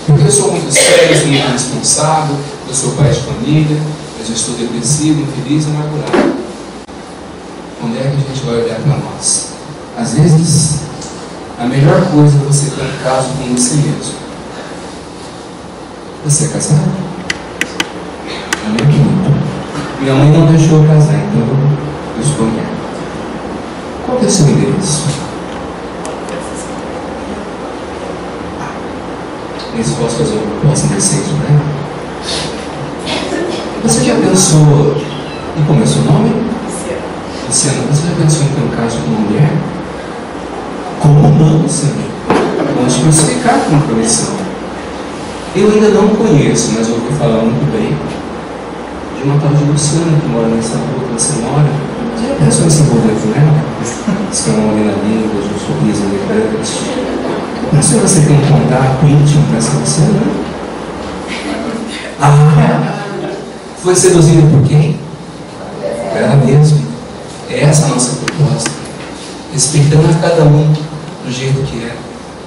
Porque eu sou muito sério, sou muito responsável, eu sou pai de família, mas eu estou depressivo, infeliz e amargurado. Onde é que a gente vai olhar para nós? Às vezes, a melhor coisa é você ter um caso com você mesmo. Você é casado? Minha mãe não deixou eu casar, então eu estou aqui. Qual é o seu endereço? Mas posso fazer uma proposta indecente, né? Você já pensou em como é seu nome? Luciana, você já pensou em ter um caso com uma mulher? Como não, Luciana? Vamos crucificar com promissão. Eu ainda não conheço, mas eu ouvi falar muito bem de uma tal de Luciana que mora nessa rua que você mora. Você já pensou em se envolver com ela? Se é uma mulher linda, de um sorriso elegante. Não sei se você tem um contato íntimo com essa Luciana? Foi seduzida por quem? Ela mesma. Essa é a nossa proposta. Respeitando a cada um do jeito que é.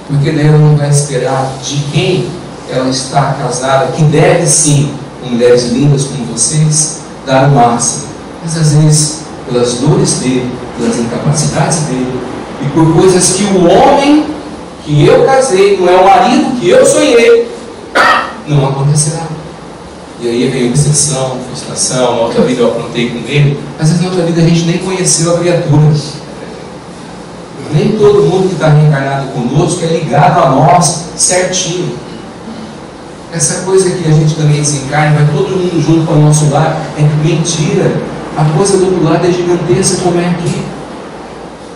Porque daí ela não vai esperar de quem ela está casada, que deve sim, com mulheres lindas como vocês, dar o máximo. Mas às vezes, pelas dores dele, pelas incapacidades dele, e por coisas que o homem que eu casei, não é o marido que eu sonhei, não acontecerá. E aí vem obsessão, frustração. Na outra vida eu aprontei com ele. Às vezes na outra vida a gente nem conheceu a criatura. Nem todo mundo que está reencarnado conosco é ligado a nós certinho. Essa coisa que a gente também desencarna, vai todo mundo junto para o nosso lar, é mentira. A coisa do outro lado é gigantesca como é aqui.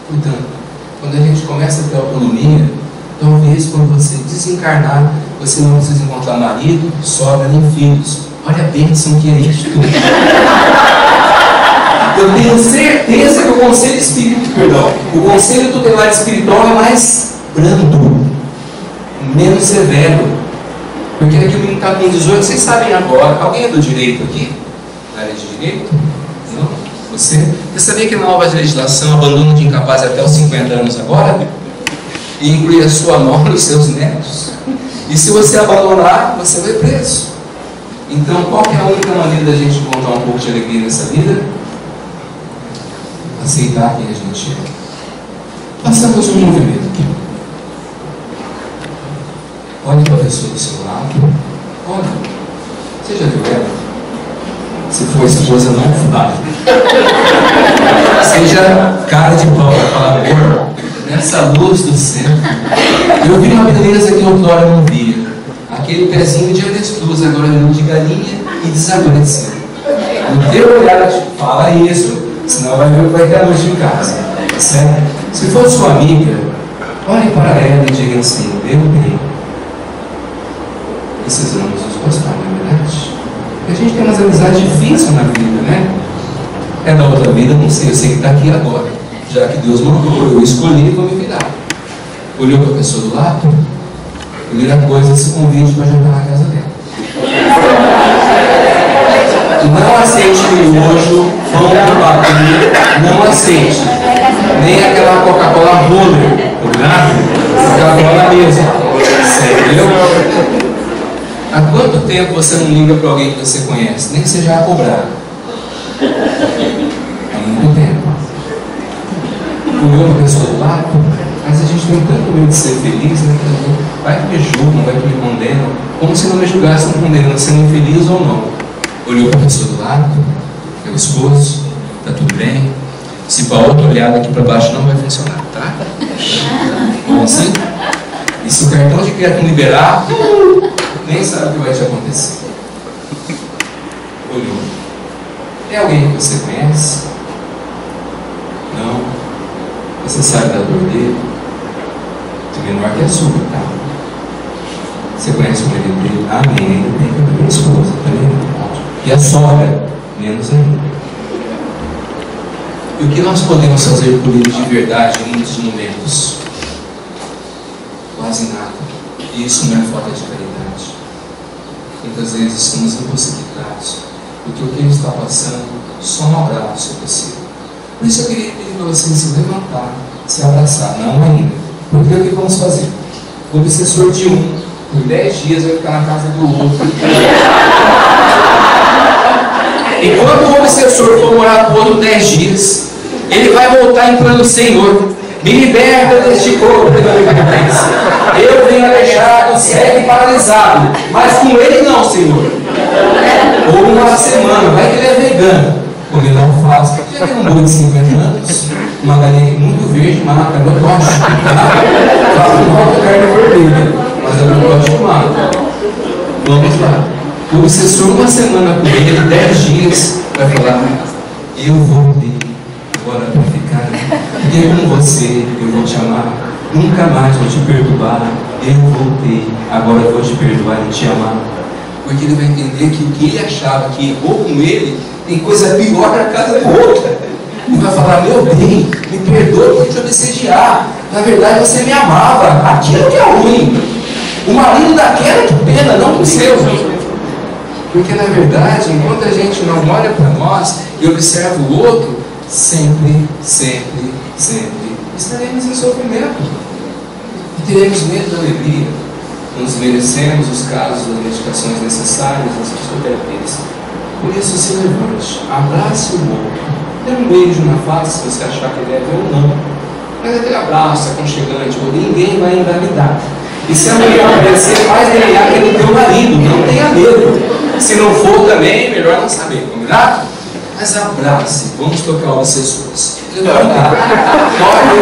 Portanto, quando a gente começa a ter autonomia, talvez quando você desencarnar, você não precisa encontrar marido, sogra, nem filhos. Olha a bênção que é isto. Eu tenho certeza que o conselho espiritual, o conselho tutelar espiritual é mais brando, menos severo. Porque aqui o menino está com 18, vocês sabem agora. Alguém é do direito aqui? Na área de direito? Não? Você sabia que na nova legislação abandono de incapaz até os 50 anos agora? E inclui a sua nora e os seus netos? E se você abandonar, você vai preso. Então, qual que é a única maneira da gente encontrar um pouco de alegria nessa vida? Aceitar quem a gente é. Passamos um movimento aqui. Olhe para a pessoa do seu lado. Olha. Você já viu ela? Se for esposa, não fala. Seja cara de pau para falar, amor, nessa luz do céu. Eu vi uma beleza que outrora não via. Aquele pezinho de avestruz, agora não de galinha e desapareceu. No teu olhar, fala isso, senão vai ter a noite em casa. Certo? Se for sua amiga, olhe para ela e diga assim: eu bem. Precisamos nos gostar, não é verdade? Porque a gente tem umas amizades difíceis na vida, né? É da outra vida, não sei, eu sei que está aqui agora. Já que Deus mandou, eu escolhi e vou me virar. Olhou para a pessoa do lado, primeira coisa, esse convite para jantar na casa dela. Não aceite miojo, pão com papinha, não aceite. Nem aquela Coca-Cola roller, combinado? Coca-Cola mesmo. Entendeu? Há quanto tempo você não liga para alguém que você conhece? Nem que seja a cobrar. Há muito tempo. Comeu uma pessoa do lado, mas a gente tem tanto medo de ser feliz, né? Vai que me julgam, vai que me condenam. Como se não me julgassem condenando, sendo infeliz ou não. Olhou para a pessoa do lado, é o esposo, está tudo bem. Se para outra olhada aqui para baixo não vai funcionar, tá? Como assim? E se o cartão de crédito não liberar, nem sabe o que vai te acontecer. Olhou. É alguém que você conhece? Não. Você sabe da dor dele? De menor que a sua, tá? Você conhece o marido dele? Amém. Ainda tem que ter a esposa, tá vendo? E a sogra? Menos ainda. E o que nós podemos fazer por ele de verdade em muitos momentos? Quase nada. E isso não é falta de caridade. Muitas vezes somos impossibilitados, porque o que ele está passando, só um abraço é possível. Por isso eu queria pedir para vocês se levantar, se abraçar, não ainda. Porque o que vamos fazer? O obsessor de um, por 10 dias vai ficar na casa do outro. Enquanto o obsessor for morar com o outro 10 dias, ele vai voltar entrando: Senhor, me liberta deste corpo de dependência. Eu venho aleijado, cego e paralisado, mas com ele não, Senhor. Ou uma semana, vai que ele é vegano. Comer não faço. Já tem um boi de 50 anos, uma galinha muito verde, maca, eu gosto. Faço um pouco de carne vermelha, mas eu não gosto de maca. Vamos lá. O obsessor, uma semana com ele, 10 dias, vai falar: eu voltei agora para ficar, porque com você eu vou te amar, nunca mais vou te perturbar. Eu voltei, agora eu vou te perdoar e te amar. Porque ele vai entender que o que ele achava que errou com ele, tem coisa pior na casa do outro. Ele vai falar: meu bem, me perdoa por te obsediar. Na verdade você me amava, aquilo que é ruim. O marido daquela, que pena, não o seu. Porque na verdade, enquanto a gente não olha para nós e observa o outro, sempre estaremos em sofrimento. E teremos medo da alegria. Não desmerecemos os casos das medicações necessárias, das psicoterapias. Por isso, se levante, abrace o outro, dê um beijo na face, se você achar que deve ou não. Mas aquele abraço aconchegante, ninguém vai engravidar. E se a mulher aparecer, faz DNA que ele tem o marido, não tenha medo. Se não for também, melhor não saber, combinado? Mas abrace, vamos tocar o obsessores. Levantar. Toque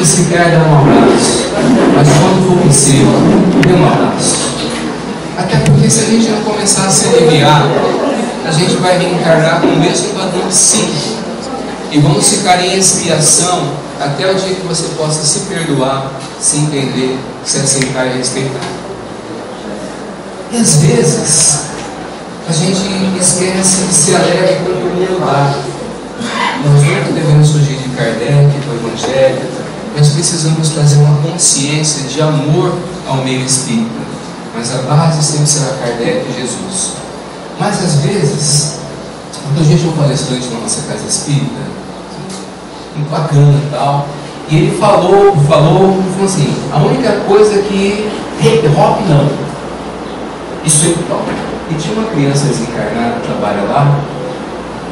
o sequer dar um abraço, mas quando for possível, dê um abraço. Até porque se a gente não começar a se aliviar, a gente vai reencarnar com o mesmo padrão de si. E vamos ficar em expiação até o dia que você possa se perdoar, se entender, se aceitar e respeitar. E às vezes, a gente esquece de se alegrar quando o mundo dá. Nós nunca devemos fugir de Kardec, do Evangelho. Nós precisamos trazer uma consciência de amor ao meio espírita. Mas a base sempre será Kardec e Jesus. Mas às vezes, outro dia tinha um palestrante na nossa casa espírita, muito bacana e tal, e ele falou assim, a única coisa que hip hop não, isso é top. E tinha uma criança desencarnada que trabalha lá,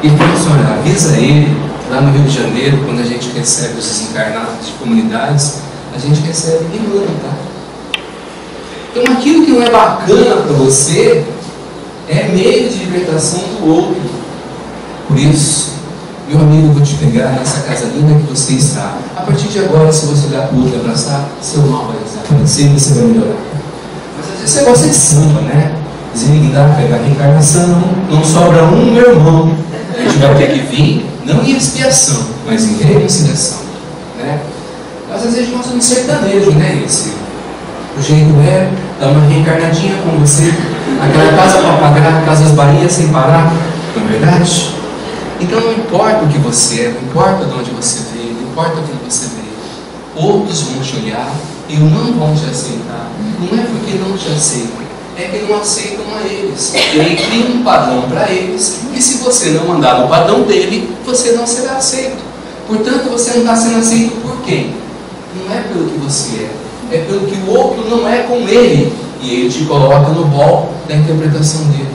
e ele falou assim, olha, avisa ele, lá no Rio de Janeiro, quando a gente recebe os desencarnados de comunidades, a gente recebe rimando, tá? Então aquilo que não é bacana para você é meio de libertação do outro. Por isso, meu amigo, eu vou te pegar nessa casa linda que você está. A partir de agora, se você olhar para o outro e abraçar, seu mal vai desaparecer e você vai melhorar. Mas às vezes você gosta de samba, né? Deslindar, pegar a reencarnação, não sobra um, meu irmão. A gente vai ter que vir, não em expiação, mas em reconciliação, né? Mas às vezes nós somos sertanejo, né? O jeito é dar uma reencarnadinha com você, aquela casa para pagar, Casas Bahia sem parar, não é verdade? Então não importa o que você é, não importa de onde você veio, não importa quem você veio, outros vão te olhar e não vão te aceitar. Não é porque não te aceitam, é que não aceitam a eles. E aí cria um padrão para eles, e se você não andar no padrão dele, você não será aceito. Portanto, você não está sendo aceito por quem? Não é pelo que você é pelo que o outro não é com ele, e ele te coloca no rol da interpretação dele.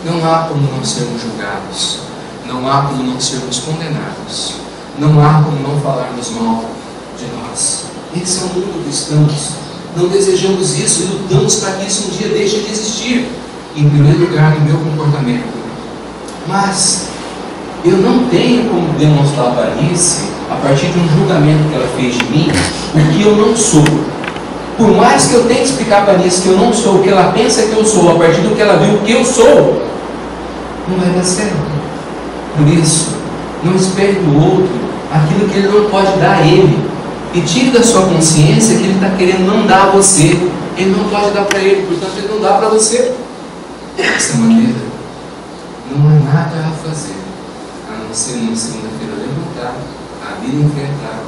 Não há como não sermos julgados, não há como não sermos condenados, não há como não falarmos mal de nós. Esse é o mundo que estamos. Não desejamos isso e lutamos para que isso um dia deixe de existir, em primeiro lugar no meu comportamento. Mas eu não tenho como demonstrar para Alice, a partir de um julgamento que ela fez de mim, o que eu não sou. Por mais que eu tente explicar para Alice que eu não sou o que ela pensa que eu sou, a partir do que ela viu que eu sou, não vai dar certo. Por isso, não espere do outro aquilo que ele não pode dar a ele. E tire da sua consciência que ele está querendo não dar a você. Ele não pode dar para ele, portanto ele não dá para você. Dessa maneira, não há nada a fazer, a não ser numa segunda-feira levantar, a vida enfrentar,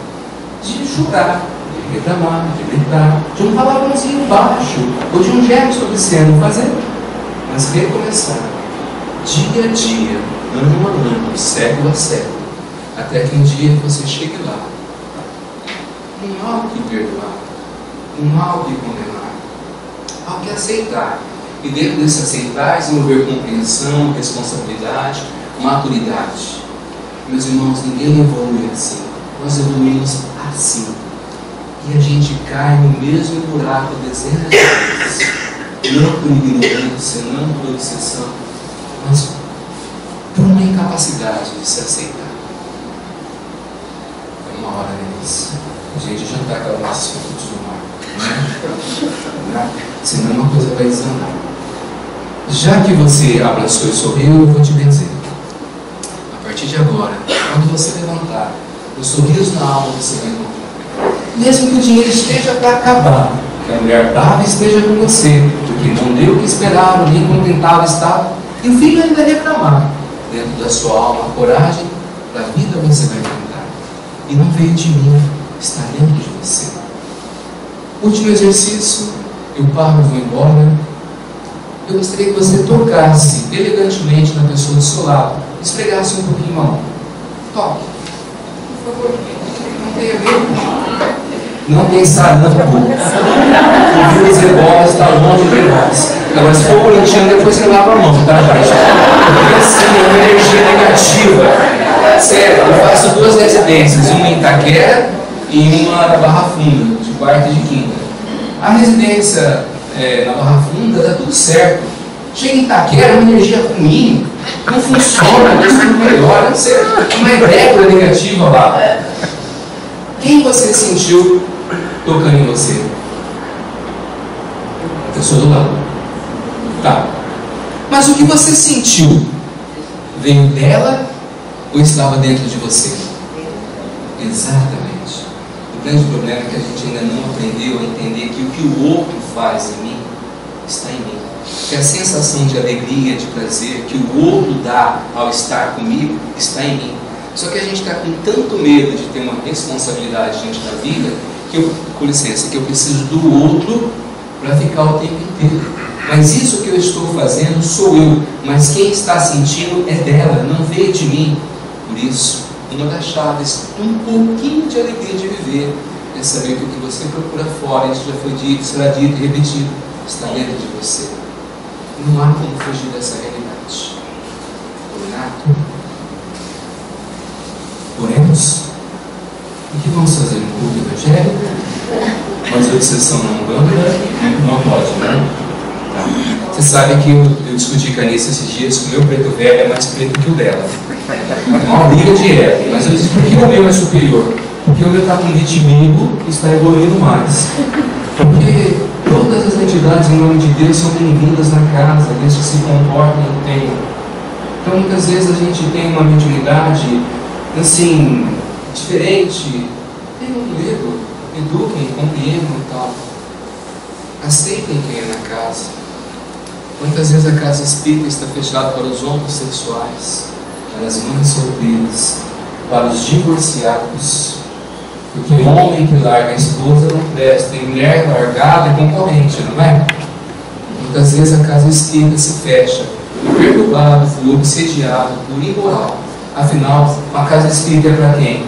de jurar, de reclamar, de gritar, de um palavrãozinho baixo, ou de um gesto obsceno fazer, mas recomeçar, dia a dia, ano a ano, século a século, até que um dia você chegue lá. Não há o que perdoar, não há o que condenar, há o que aceitar. E dentro desse aceitar, desenvolver compreensão, responsabilidade, maturidade. Meus irmãos, ninguém evolui assim. Nós evoluímos assim. E a gente cai no mesmo buraco dezenas de vezes. Não por ignorância, não por obsessão, mas por uma incapacidade de se aceitar. É uma hora nisso. A gente já está com nossos frutos do mar. Né? Senão uma coisa vai desandar. Já que você abraçou e sorriu, eu vou te benzer. A partir de agora, quando você levantar, o sorriso na alma você vai encontrar. Mesmo que o dinheiro esteja para acabar, que a mulher dava esteja com você, porque não deu o que esperava, nem contentava estava, e o filho ainda reclamar. Dentro da sua alma, a coragem da vida você vai enfrentar. E não veio de mim, está dentro de você. Último exercício, eu paro e vou embora. Eu gostaria que você tocasse elegantemente na pessoa do seu lado, esfregasse um pouquinho a mão. Toque, por favor. Não tem a ver. Não tem sarampo. O vírus ebola está longe de nós. Agora, se for corintiano, depois você lava a mão, tá, gente? Porque assim, é uma energia negativa. Sério, eu faço 2 residências, uma em Itaquera e uma na Barra Funda, de quarta e de quinta. A residência na Barra Funda dá tudo certo. Chega em Itaquera, uma energia ruim, não funciona, isso não melhora, não sei, uma egrégora negativa lá. Quem você sentiu tocando em você? A pessoa do lado. Tá. Mas o que você sentiu? Veio dela ou estava dentro de você? Exatamente. O grande problema é que a gente ainda não aprendeu a entender que o que o outro faz em mim está em mim. Que a sensação de alegria, de prazer que o outro dá ao estar comigo está em mim. Só que a gente está com tanto medo de ter uma responsabilidade diante da vida, que eu preciso do outro para ficar o tempo inteiro. Mas isso que eu estou fazendo sou eu, mas quem está sentindo é dela, não veio de mim. Por isso, uma das chaves, um pouquinho de alegria de viver, é saber que o que você procura fora, isso já foi dito, será dito e repetido, está dentro de você. Não há como fugir dessa realidade. Combinado? Oremos. O que vamos fazer no culto evangélico? Vamos ver se vocês estão na Umbanda? Não pode, né? Tá. Você sabe que eu discuti com a Anissa esses dias que o meu preto velho é mais preto que o dela. É uma briga de ego, mas eu disse por que o meu é superior? Porque o meu está com vitiligo e está evoluindo mais. Porque todas as entidades em nome de Deus são bem-vindas na casa, desde que se comportam no tempo. Então muitas vezes a gente tem uma mediunidade assim, diferente. Tenham medo, eduquem, compreendam e tal. Aceitem quem é na casa. Muitas vezes a casa espírita está fechada para os homossexuais, para as mães solteiras, para os divorciados. Porque o homem que larga a esposa não presta, e mulher largada é concorrente, não é? Muitas vezes a casa espírita se fecha, por perturbado, por obsediado, por imoral. Afinal, a casa espírita é para quem?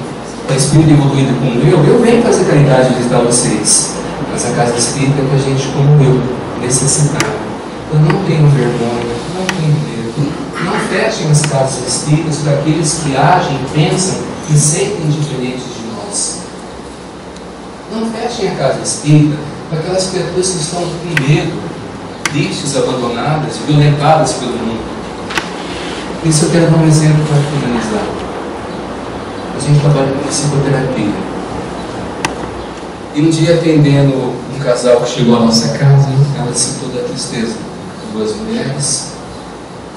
Para espírito evoluído como eu venho fazer caridade e visitar vocês. Mas a casa espírita é para gente como eu, necessitado. Eu não tenho vergonha, não tenho medo. Não fechem as casas espíritas para aqueles que agem, pensam e sentem diferentes de nós. Não fechem a casa espírita para aquelas criaturas que estão com medo, tristes, abandonadas, violentadas pelo mundo. Isso eu quero dar um exemplo para finalizar. A gente trabalha com psicoterapia. E um dia, atendendo um casal que chegou à nossa casa, ela citou da tristeza de duas mulheres,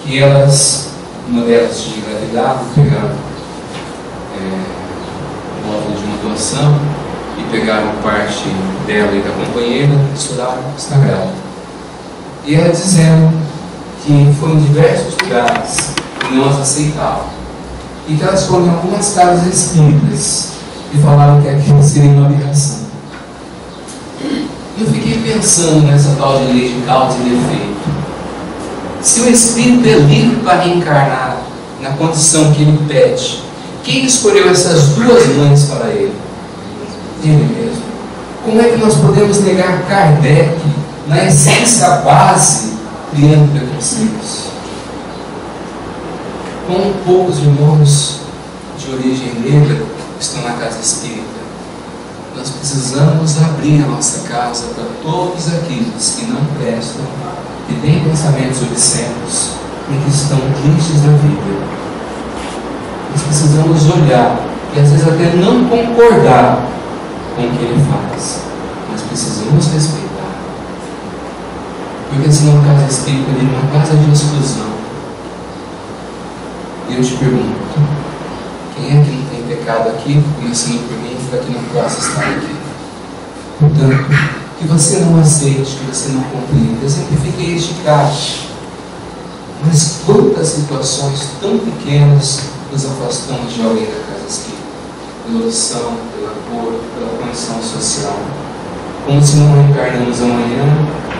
que elas, uma delas tinha engravidado, pegaram o módulo de uma doação e pegaram parte dela e da companheira e misturaram, está grávida. E ela dizendo que foi em diversos lugares que não as aceitavam. E que elas foram em algumas casas espíritas e falaram que aquilo seria uma obrigação. Eu fiquei pensando nessa tal de lei de causa e efeito. Se o espírito é livre para reencarnar na condição que ele pede, quem escolheu essas duas mães para ele? Ele mesmo. Como é que nós podemos negar Kardec na essência base, criando preconceitos? Como poucos irmãos de origem negra estão na casa espírita, nós precisamos abrir a nossa casa para todos aqueles que não prestam, que têm pensamentos obscenos e que estão tristes na vida. Nós precisamos olhar e às vezes até não concordar com o que ele faz, mas precisamos respeitar. Porque senão a casa espírita vira uma casa de exclusão. E eu te pergunto, quem é que não tem pecado aqui, começando por mim, para que não possa estar aqui? Portanto, que você não aceite, que você não compreenda, exemplifique este caso. Mas quantas situações tão pequenas nos afastamos de alguém da casa espírita? Pela opção, pela cor, pela condição social. Como se não reencarnamos amanhã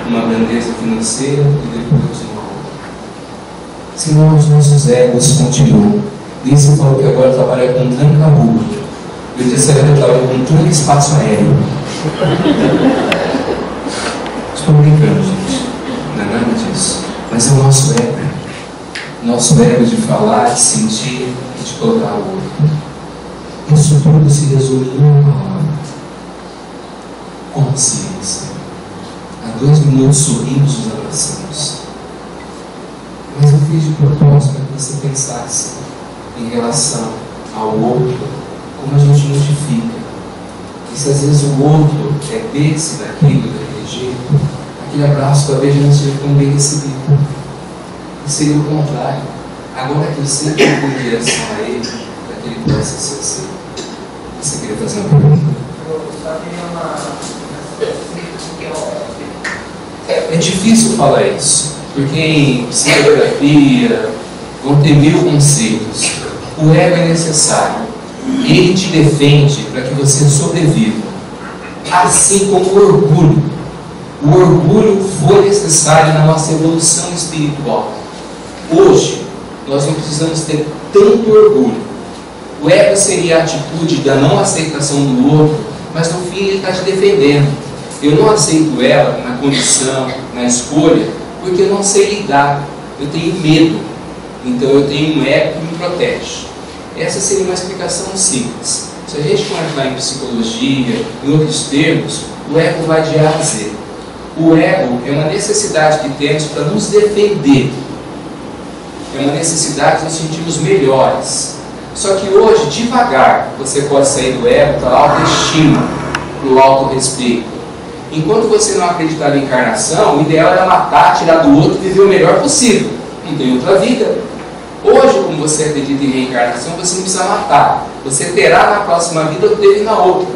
numa grandeza financeira e depois numa outra. Senão os nossos egos continuam. Isso falou que agora trabalha com tranca-rua. Eu disse que eu trabalho com tranca-espaço aéreo. Estou brincando, gente. Não é nada disso. Mas é o nosso ego. Nosso ego de falar, de sentir e de colocar o outro. Isso tudo se resume em uma hora. Consciência. Há 2 minutos sorrimos, nos abraçamos. Mas eu fiz de propósito para que você pensasse em relação ao outro, como a gente notifica. E se às vezes o outro é desse, daquilo, daquele jeito, aquele abraço talvez não seja tão bem recebido. E seria o contrário. Agora que eu sei que eu vou em direção a ele, para que ele possa ser aceito. Você queria fazer uma pergunta? É difícil falar isso, porque em psicoterapia vão ter 1000 conceitos. O ego é necessário. Ele te defende para que você sobreviva. Assim como o orgulho. O orgulho foi necessário na nossa evolução espiritual. Hoje, nós não precisamos ter tanto orgulho. O ego seria a atitude da não aceitação do outro, mas no fim ele está te defendendo. Eu não aceito ela na condição, na escolha, porque eu não sei lidar. Eu tenho medo. Então eu tenho um ego que me protege. Essa seria uma explicação simples. Se a gente for entrar em psicologia, em outros termos, o ego vai de A a Z. O ego é uma necessidade que temos para nos defender. É uma necessidade de nos sentirmos melhores. Só que hoje, devagar, você pode sair do ego para a autoestima, para o autorrespeito. Enquanto você não acreditar na encarnação, o ideal era matar, tirar do outro e viver o melhor possível. Não tem outra vida. Hoje, como você acredita em reencarnação, você não precisa matar. Você terá na próxima vida o que teve na outra.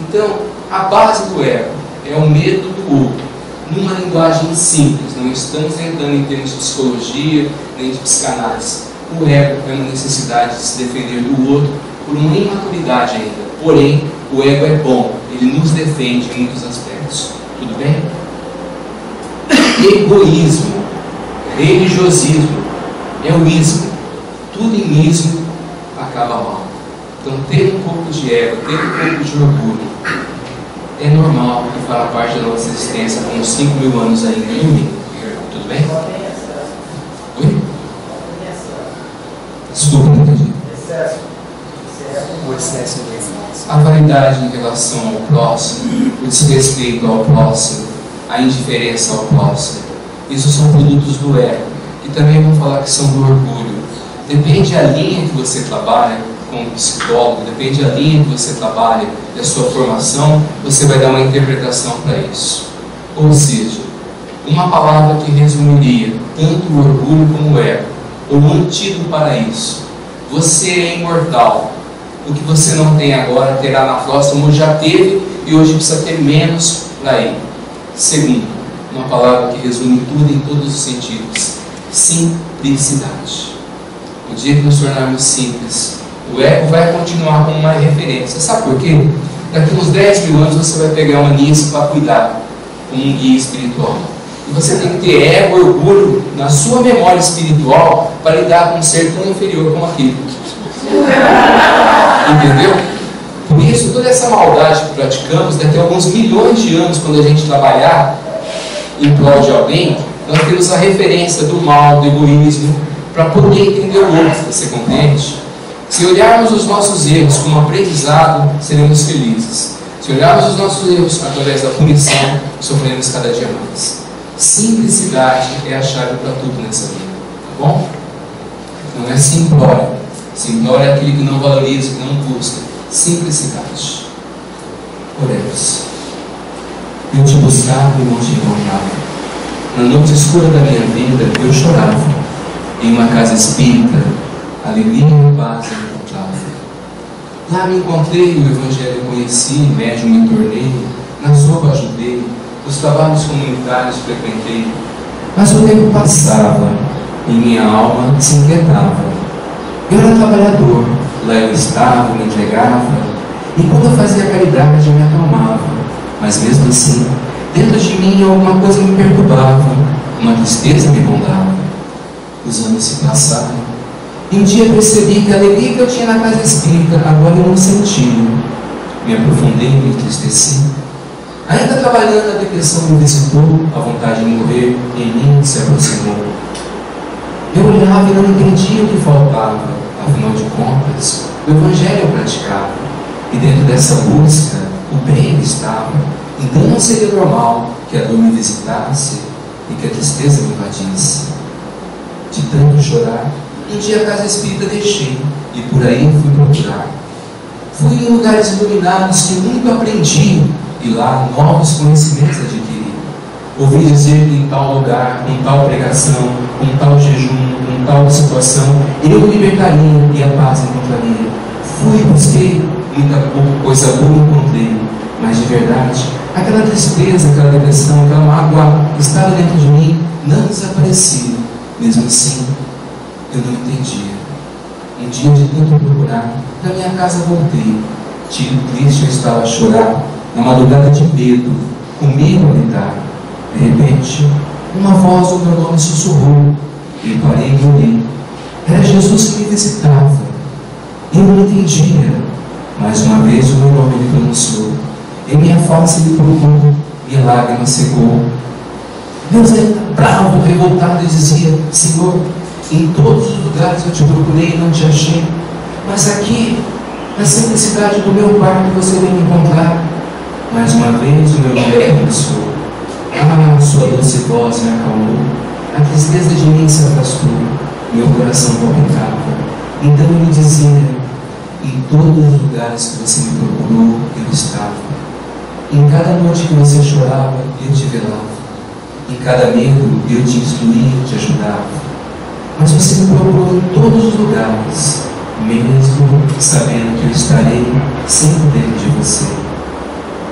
Então, a base do ego é o medo do outro. Numa linguagem simples, não estamos entrando em termos de psicologia, nem de psicanálise. O ego é uma necessidade de se defender do outro por uma imaturidade ainda. Porém, o ego é bom, ele nos defende em muitos aspectos. Tudo bem? Egoísmo, religiosismo, é o ismo. Tudo em ismo acaba mal. Então, ter um pouco de ego, ter um pouco de orgulho, é normal e fará parte da nossa existência com uns 5.000 anos ainda no mínimo. Tudo bem? Oi? Desculpa, não entendi. O excesso mesmo. A vaidade em relação ao próximo, o desrespeito ao próximo, a indiferença ao próximo. Isso são produtos do ego, que também vão falar que são do orgulho. Depende da linha que você trabalha como psicólogo, depende da linha que você trabalha, da sua formação, você vai dar uma interpretação para isso. Ou seja, uma palavra que resumiria tanto o orgulho como o ego, ou um antídoto para isso. Você é imortal. O que você não tem agora, terá na próxima, ou já teve, e hoje precisa ter menos para ir. Segundo, uma palavra que resume tudo em todos os sentidos: simplicidade. O dia que nos tornarmos simples, o ego vai continuar como uma referência. Sabe por quê? Daqui uns 10.000 anos você vai pegar uma nisso para cuidar, como um guia espiritual. E você tem que ter ego, orgulho na sua memória espiritual para lidar com um ser tão inferior como aquele. Entendeu? Por isso, toda essa maldade que praticamos, daqui a alguns milhões de anos, quando a gente trabalhar em prol de alguém, nós temos a referência do mal, do egoísmo, para poder entender o outro. Você compreende? Se olharmos os nossos erros como aprendizado, seremos felizes. Se olharmos os nossos erros através da punição, sofreremos cada dia mais. Simplicidade é a chave para tudo nessa vida. Tá bom? Não é simplório. Simplório é aquele que não valoriza, que não busca. Simplicidade. Oremos. Eu te buscava e não te encontrava. Na noite escura da minha vida, eu chorava. Em uma casa espírita, alegria e paz eu encontrava. Lá me encontrei, o Evangelho conheci, médium me tornei, na sopa ajudei, os trabalhos comunitários frequentei. Mas o tempo passava, e minha alma se inquietava. Eu era trabalhador, lá eu estava, me entregava, e quando eu fazia caridade eu me acalmava. Mas mesmo assim, dentro de mim alguma coisa me perturbava, uma tristeza me rondava. Os anos se passaram, e um dia percebi que a alegria que eu tinha na casa espírita, agora eu não sentia. Me aprofundei, me entristeci. Ainda trabalhando, a depressão me visitou, a vontade de morrer em mim se aproximou. Eu olhava e não entendia o que faltava, afinal de contas, o Evangelho eu praticava, e dentro dessa busca, o bem estava. Então não seria normal que a dor me visitasse e que a tristeza me invadisse. De tanto chorar, um dia a casa espírita deixei, e por aí fui procurar. Fui em lugares iluminados que muito aprendi, e lá novos conhecimentos adquiri. Ouvi dizer que em tal lugar, com tal pregação, com tal jejum, com tal situação, eu me libertaria e a paz encontraria. Fui, busquei, muita coisa boa encontrei, mas de verdade, aquela tristeza, aquela depressão, aquela mágoa que estava dentro de mim, não desaparecia. Mesmo assim, eu não entendia. Um dia de tanto procurar, da minha casa voltei. Tiro triste eu estava a chorar, na madrugada de medo, comigo a lidar. De repente, uma voz o meu nome sussurrou. Eu parei e olhei. Era Jesus que me visitava. Eu não entendia. Mais uma vez o meu nome me pronunciou. Em minha face ele procurou, minha lágrima secou. Deus era bravo, revoltado e dizia: Senhor, em todos os lugares eu te procurei e não te achei, mas aqui, na simplicidade do meu quarto, você vem me encontrar. Mais uma vez o meu nome começou. Ah, sua doce voz me acalmou. A tristeza de mim se afastou. Meu coração palpitava. Então ele me dizia: em todos os lugares que você me procurou, eu estava. Em cada noite que você chorava, eu te velava. Em cada medo, eu te instruía, te ajudava. Mas você me procurou em todos os lugares, mesmo sabendo que eu estarei sempre dentro de você.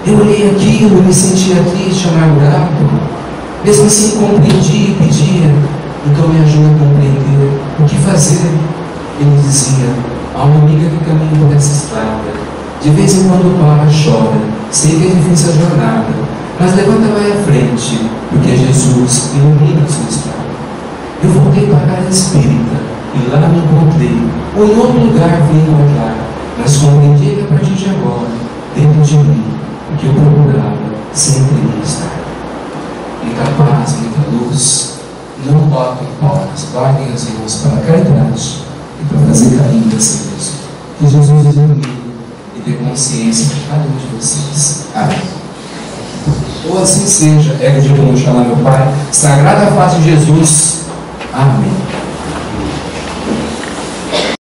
Eu olhei aquilo e me sentia triste, amargurado. Mesmo assim compreendi e pedia. Então me ajuda a compreender o que fazer. Ele dizia: há uma amiga que caminha por essa estrada. De vez em quando para, chora. Sei que é difícil a jornada, mas levanta, vai à frente, porque Jesus ilumina a sua estrada. Eu voltei para a casa espírita e lá me encontrei, ou em outro lugar vim encontrar, mas compreendi que a partir de agora, dentro de mim, o que eu procurava sempre ia estar. Muita paz, muita luz. Não botem portas, guardem as mãos para a caridade e para fazer carinho dessa vez. Que Jesus ilumine e dê consciência para cada um de vocês. Amém. Ou assim seja, é o dia que eu vou chamar meu Pai, Sagrada Face de Jesus. Amém.